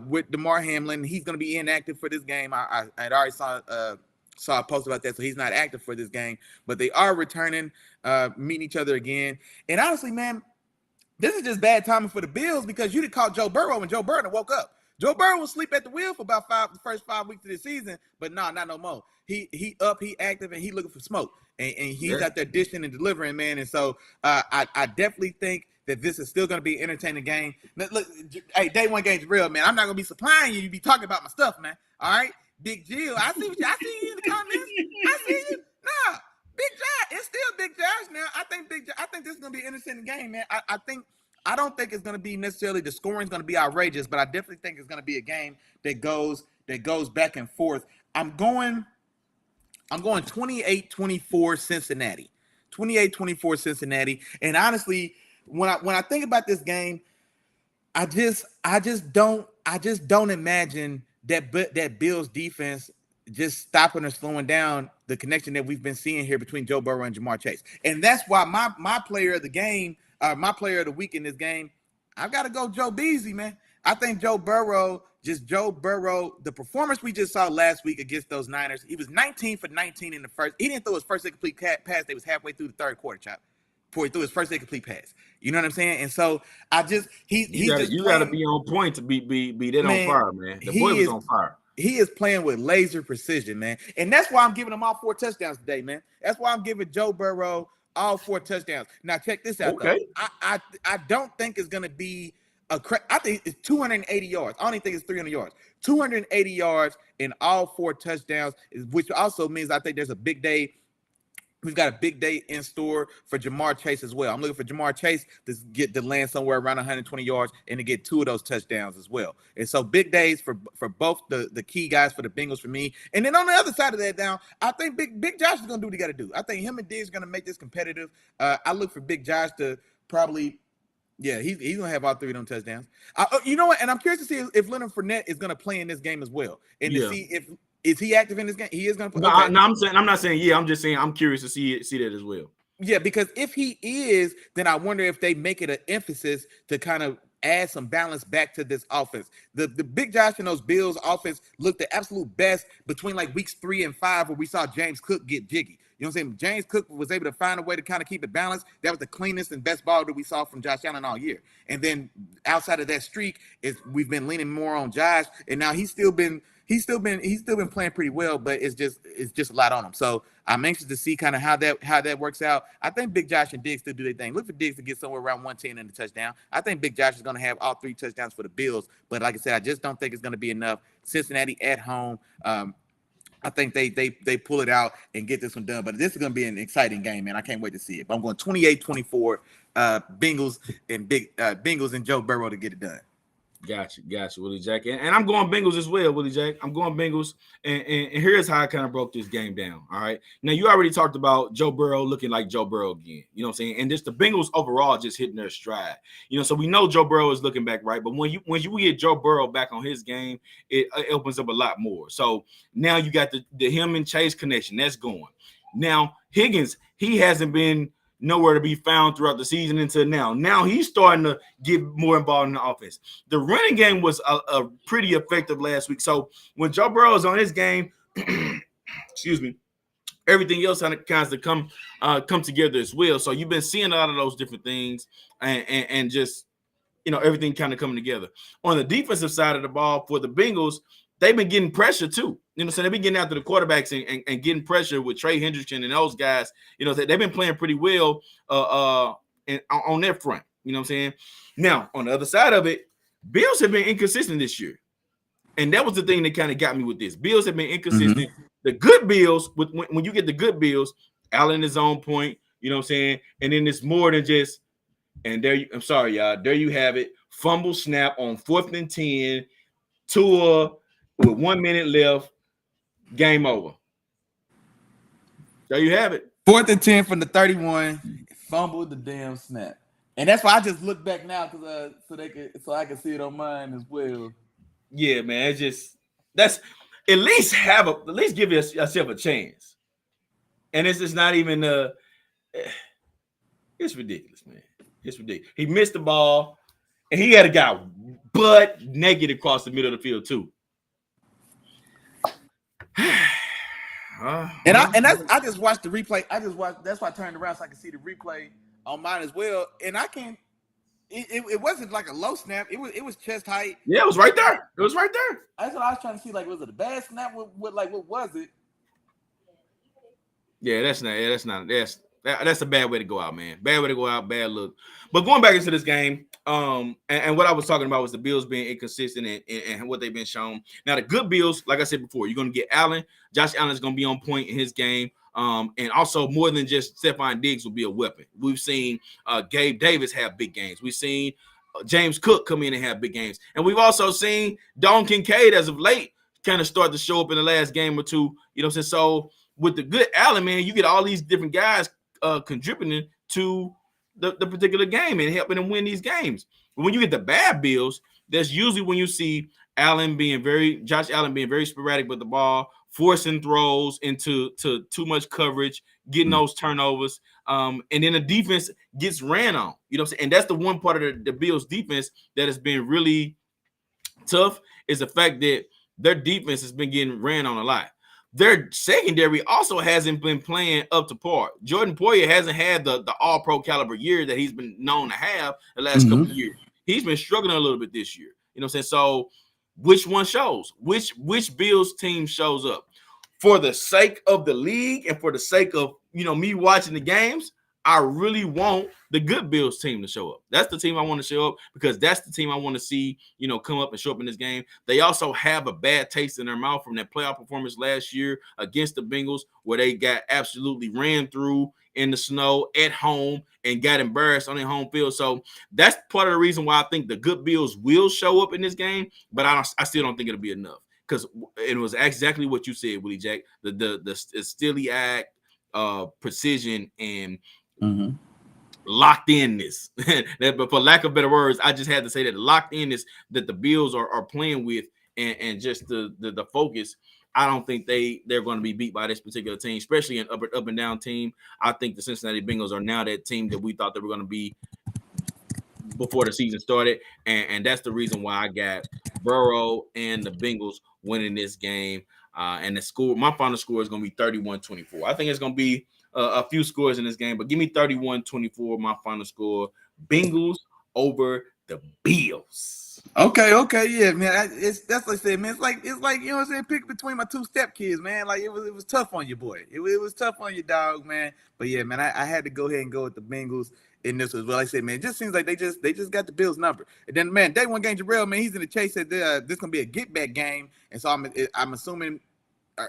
with DeMar Hamlin. He's going to be inactive for this game. I had already saw a post about that, so he's not active for this game. But they are returning, meeting each other again. And honestly, man, this is just bad timing for the Bills because you did call Joe Burrow and Joe Burrow woke up. Joe Burrow will sleep at the wheel for about the first 5 weeks of the season, but not no more. He up, he active, and he looking for smoke, and he's out there dishing and delivering, man. And so I definitely think that this is still going to be an entertaining game. Look, hey, day one game's real, man. I'm not going to be supplying you. You be talking about my stuff, man. All right, Big Jill. I see you in the comments. I see you. Nah, Big Josh. It's still Big Josh now. I think this is going to be an entertaining game, man. I don't think it's going to be necessarily the scoring is going to be outrageous, but I definitely think it's going to be a game that goes back and forth. I'm going 28-24 Cincinnati. 28-24 Cincinnati. And honestly, when I think about this game, I just don't imagine that Bills defense just stopping or slowing down the connection that we've been seeing here between Joe Burrow and Jamar Chase. And that's why my player of the game, my player of the week in this game, I've got to go Joe Beasley, man. I think Joe Burrow, the performance we just saw last week against those Niners, he was 19 for 19 in the first. He didn't throw his first incomplete pass. They was halfway through the third quarter, Chop, before he threw his first incomplete pass. You know what I'm saying? And so you got to be on point to be that on fire, man. The boy was on fire. He is playing with laser precision, man. And that's why I'm giving him all 4 touchdowns today, man. That's why I'm giving Joe Burrow all 4 touchdowns. Now check this out. Okay. Though. I don't think it's going to be I think it's 280 yards. I don't even think it's 300 yards. 280 yards in all 4 touchdowns, which also means I think there's a big day. We've got a big day in store for Jamar Chase as well. I'm looking for Jamar Chase to land somewhere around 120 yards and to get 2 of those touchdowns as well. And so big days for both the key guys for the Bengals for me. And then on the other side of that now, I think Big Josh is going to do what he got to do. I think him and Diggs are going to make this competitive. I look for Big Josh to probably – yeah, he's going to have all 3 of them touchdowns. You know what? And I'm curious to see if Leonard Fournette is going to play in this game as well. And to see if – is he active in this game? He is going to play. No, I'm not saying yeah. I'm just saying I'm curious to see that as well. Yeah, because if he is, then I wonder if they make it an emphasis to kind of add some balance back to this offense. The Big Josh and those Bills offense looked the absolute best between like weeks 3 and 5, where we saw James Cook get jiggy. You know what I'm saying? James Cook was able to find a way to kind of keep it balanced. That was the cleanest and best ball that we saw from Josh Allen all year. And then outside of that streak, we've been leaning more on Josh, and now he's still been playing pretty well, but it's just a lot on him. So I'm anxious to see kind of how that works out. I think Big Josh and Diggs still do their thing. Look for Diggs to get somewhere around 110 in the touchdown. I think Big Josh is going to have all 3 touchdowns for the Bills, but like I said, I just don't think it's going to be enough. Cincinnati at home. I think they pull it out and get this one done. But this is going to be an exciting game, man. I can't wait to see it. But I'm going 28-24, Bengals and Joe Burrow to get it done. Gotcha, Willie Jack. And I'm going Bengals as well, Willie Jack. I'm going Bengals. And here's how I kind of broke this game down. All right. Now, you already talked about Joe Burrow looking like Joe Burrow again. You know what I'm saying? And just the Bengals overall just hitting their stride. You know, so we know Joe Burrow is looking back, right? But when you get Joe Burrow back on his game, it opens up a lot more. So now you got the him and Chase connection. That's going. Now, Higgins, he hasn't been nowhere to be found throughout the season until now. Now he's starting to get more involved in the offense. The running game was a pretty effective last week. So when Joe Burrow is on his game, excuse me, everything else kind of come together as well. So you've been seeing a lot of those different things and just, you know, everything kind of coming together. On the defensive side of the ball for the Bengals, they've been getting pressure too. You know, so they've been getting after the quarterbacks and getting pressure with Trey Hendrickson and those guys. You know, they've been playing pretty well on their front. You know what I'm saying? Now, on the other side of it, Bills have been inconsistent this year. And that was the thing that kind of got me with this. Bills have been inconsistent. Mm-hmm. The good Bills, when you get the good Bills, Allen is on point. You know what I'm saying? And then it's more than just, and I'm sorry, y'all. There you have it. Fumble snap on 4th and 10. Tua with 1 minute left. Game over. There you have it. 4th and 10 from the 31. Fumbled the damn snap. And that's why I just look back now because so I can see it on mine as well. Yeah, man. That's at least give yourself a chance. And it's just not even it's ridiculous, man. It's ridiculous. He missed the ball, and he had a guy butt naked across the middle of the field too. I just watched the replay. That's why I turned around so I could see the replay on mine as well. And I can't. It wasn't like a low snap. It was chest height. Yeah, it was right there. That's what I was trying to see. Like, was it a bad snap? What was it? Yeah, that's a bad way to go out, man. Bad way to go out. Bad look. But going back into this game, and what I was talking about was the Bills being inconsistent and what they've been shown. Now, the good Bills, like I said before, you're going to get Allen. Josh Allen is going to be on point in his game. And also more than just Stephon Diggs will be a weapon. We've seen Gabe Davis have big games. We've seen James Cook come in and have big games. And we've also seen Dalton Kincaid as of late kind of start to show up in the last game or two. You know what I'm saying? So with the good Allen, man, you get all these different guys contributing to the particular game and helping them win these games. But when you get the bad Bills, that's usually when you see Josh Allen being very sporadic with the ball, forcing throws into too much coverage, getting those turnovers, and then the defense gets ran on. You know what I'm saying? And that's the one part of the Bills defense that has been really tough is the fact that their defense has been getting ran on a lot. Their secondary also hasn't been playing up to par. Jordan Poyer hasn't had the all-pro caliber year that he's been known to have the last couple of years. He's been struggling a little bit this year. You know what I'm saying? So which one shows? Which Bills team shows up? For the sake of the league and for the sake of, you know, me watching the games, I really want the good Bills team to show up. That's the team I want to show up because that's the team I want to see, come up and show up in this game. They also have a bad taste in their mouth from that playoff performance last year against the Bengals, where they got absolutely ran through in the snow at home and got embarrassed on their home field. So that's part of the reason why I think the good Bills will show up in this game, but I still don't think it'll be enough because it was exactly what you said, Willie Jack. The steely act, precision, and locked inness. But for lack of better words, I just had to say that locked inness that the Bills are playing with, and just the focus. I don't think they're going to be beat by this particular team, especially an up and down team. I think the Cincinnati Bengals are now that team that we thought they were going to be before the season started, and that's the reason why I got Burrow and the Bengals winning this game. And the score, my final score is going to be 31-24. I think it's going to be a few scores in this game, but give me 31-24, my final score. Bengals over the Bills. Okay, yeah, man. That's like I said, man. It's like you know what I'm saying. Pick between my two stepkids, man. Like it was tough on you, boy. It was tough on you, dog, man. But yeah, man, I had to go ahead and go with the Bengals in this as well. Like I said, man, it just seems like they just got the Bills number. And then, man, day one game, Jarrell, man, he's in the chase. Said this gonna be a get back game, and so I'm assuming.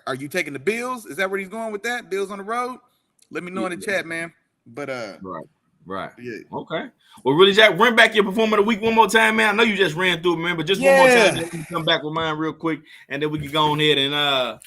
Are you taking the Bills? Is that where he's going with that? Bills on the road? Let me know in the chat, man. But right. Yeah. Okay. Well, really, Jack, run back your performer of the week one more time, man. I know you just ran through it, man, but just one more time, then you come back with mine real quick, and then we can go on ahead and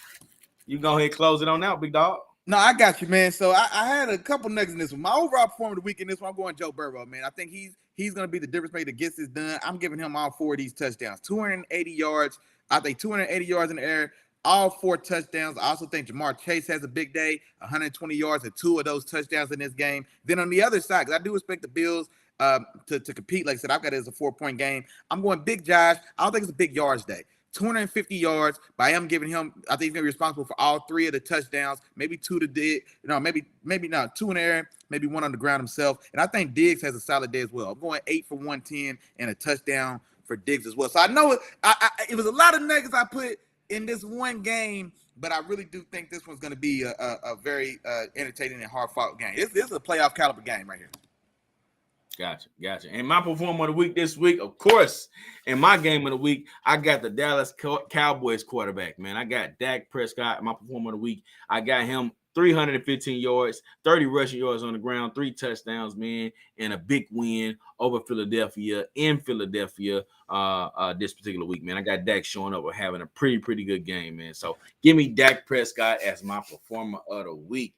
you go ahead and close it on out, big dog. No, I got you, man. So I had a couple nuggets in this one. My overall performer of the week in this one, I'm going Joe Burrow, man. I think he's going to be the difference maker that gets this done. I'm giving him all 4 of these touchdowns, 280 yards. I think 280 yards in the air. All 4 touchdowns. I also think Jamar Chase has a big day, 120 yards and 2 of those touchdowns in this game. Then on the other side, because I do expect the Bills to compete. Like I said, I've got it as a 4-point game. I'm going Big Josh. I don't think it's a big yards day. 250 yards, but I am giving him, I think he's going to be responsible for all 3 of the touchdowns, maybe 2 to Diggs, maybe not 2 in the air, maybe 1 on the ground himself. And I think Diggs has a solid day as well. I'm going 8 for 110 and a touchdown for Diggs as well. So I know it was a lot of nuggets I put in this one game, but I really do think this one's going to be a very entertaining and hard-fought game. This is a playoff caliber game right here. Gotcha. And my performer of the week this week, of course, in my game of the week, I got the Dallas Cowboys quarterback, man. I got Dak Prescott, my performer of the week. I got him 315 yards, 30 rushing yards on the ground, 3 touchdowns, man, and a big win over Philadelphia in Philadelphia this particular week, man. I got Dak showing up or having a pretty good game, man. So give me Dak Prescott as my performer of the week.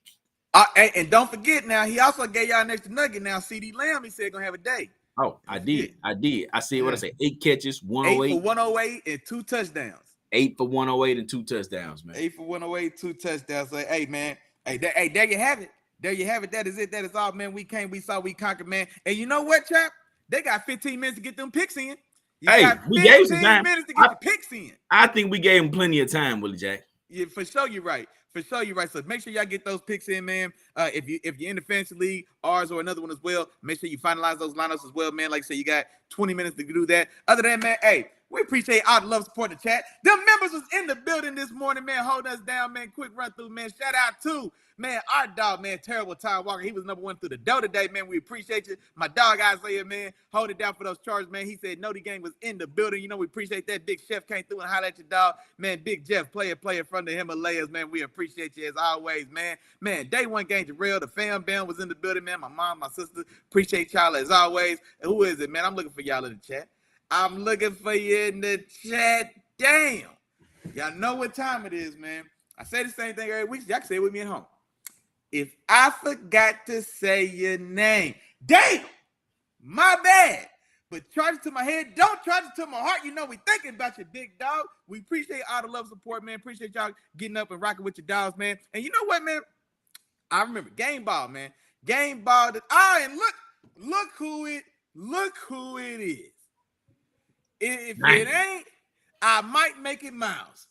And don't forget now, he also gave y'all an extra nugget now. CD Lamb, he said, going to have a day. Oh, I did. I see what I say. 8 catches, 108. 8 for 108 and 2 touchdowns. 8 for 108 and 2 touchdowns, man. 8 for 108, 2 touchdowns. So, hey, man. Hey, there you have it. There you have it. That is it. That is all, man. We came, we saw, we conquered, man. And you know what, chap? They got 15 minutes to get them picks in. We gave some time. Minutes to get the picks in. I think we gave him plenty of time, Willie Jack. Yeah, for sure, you're right. So make sure y'all get those picks in, man. If you're in the fantasy league, ours or another one as well, make sure you finalize those lineups as well, man. Like I said, you got 20 minutes to do that. Other than that, man, hey, we appreciate all the love, support, the chat. Them members was in the building this morning, man, holding us down, man. Quick run through, man. Shout out to, man, our dog, man, Terrible Time Walker. He was number 1 through the dough today, man. We appreciate you. My dog Isaiah, man, hold it down for those charges, man. He said Noti Gang was in the building. You know, we appreciate that. Big Chef came through and hollered at your dog. Man, Big Jeff, player from the Himalayas, man. We appreciate you as always, man. Man, day one game, Jarrell, the fam bam was in the building, man. My mom, my sister, appreciate y'all as always. And who is it, man? I'm looking for y'all in the chat. I'm looking for you in the chat. Damn. Y'all know what time it is, man. I say the same thing every week. Y'all can say it with me at home. If I forgot to say your name, damn, my bad. But charge it to my head. Don't charge it to my heart. You know we thinking about you, big dog. We appreciate all the love, support, man. Appreciate y'all getting up and rocking with your dogs, man. And you know what, man? I remember Game Ball, man. Game Ball. And look who it is. If it ain't, I might make it Miles.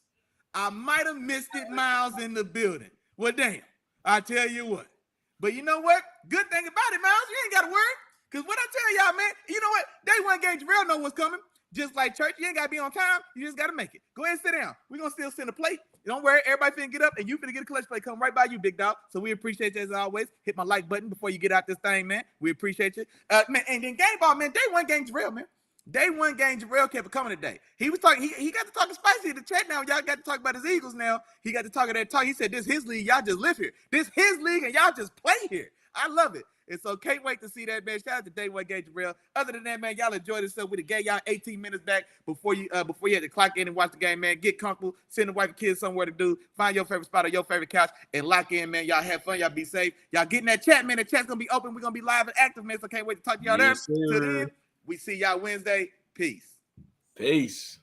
I might have missed it, Miles, in the building. Well, damn. I tell you what. But you know what? Good thing about it, Miles, you ain't got to worry. Because what I tell y'all, man, you know what? Day one game, Jarrell know what's coming. Just like church, you ain't gotta be on time. You just gotta make it. Go ahead and sit down. We're gonna still send a plate. Don't worry, everybody finna get up and you finna get a collection plate come right by you, big dog. So we appreciate you as always. Hit my like button before you get out this thing, man. We appreciate you. Man, and then Game Ball, man, day one game Jarrell, man. Day one game Jarrell kept coming today. He was talking, he got to talking spicy in the chat now. Y'all got to talk about his Eagles now. He got to talk of that talk. He said, this his league, y'all just live here. This his league and y'all just play here. I love it. And so can't wait to see that, man. Shout out to Day One Game Jarrell. Other than that, man, y'all enjoy yourself. We gave y'all 18 minutes back before you had to clock in and watch the game, man. Get comfortable, send the wife and kids somewhere to do, find your favorite spot or your favorite couch, and lock in, man. Y'all have fun. Y'all be safe. Y'all get in that chat, man. The chat's gonna be open. We're gonna be live and active, man. So can't wait to talk to y'all there. Till then, we see y'all Wednesday. Peace. Peace.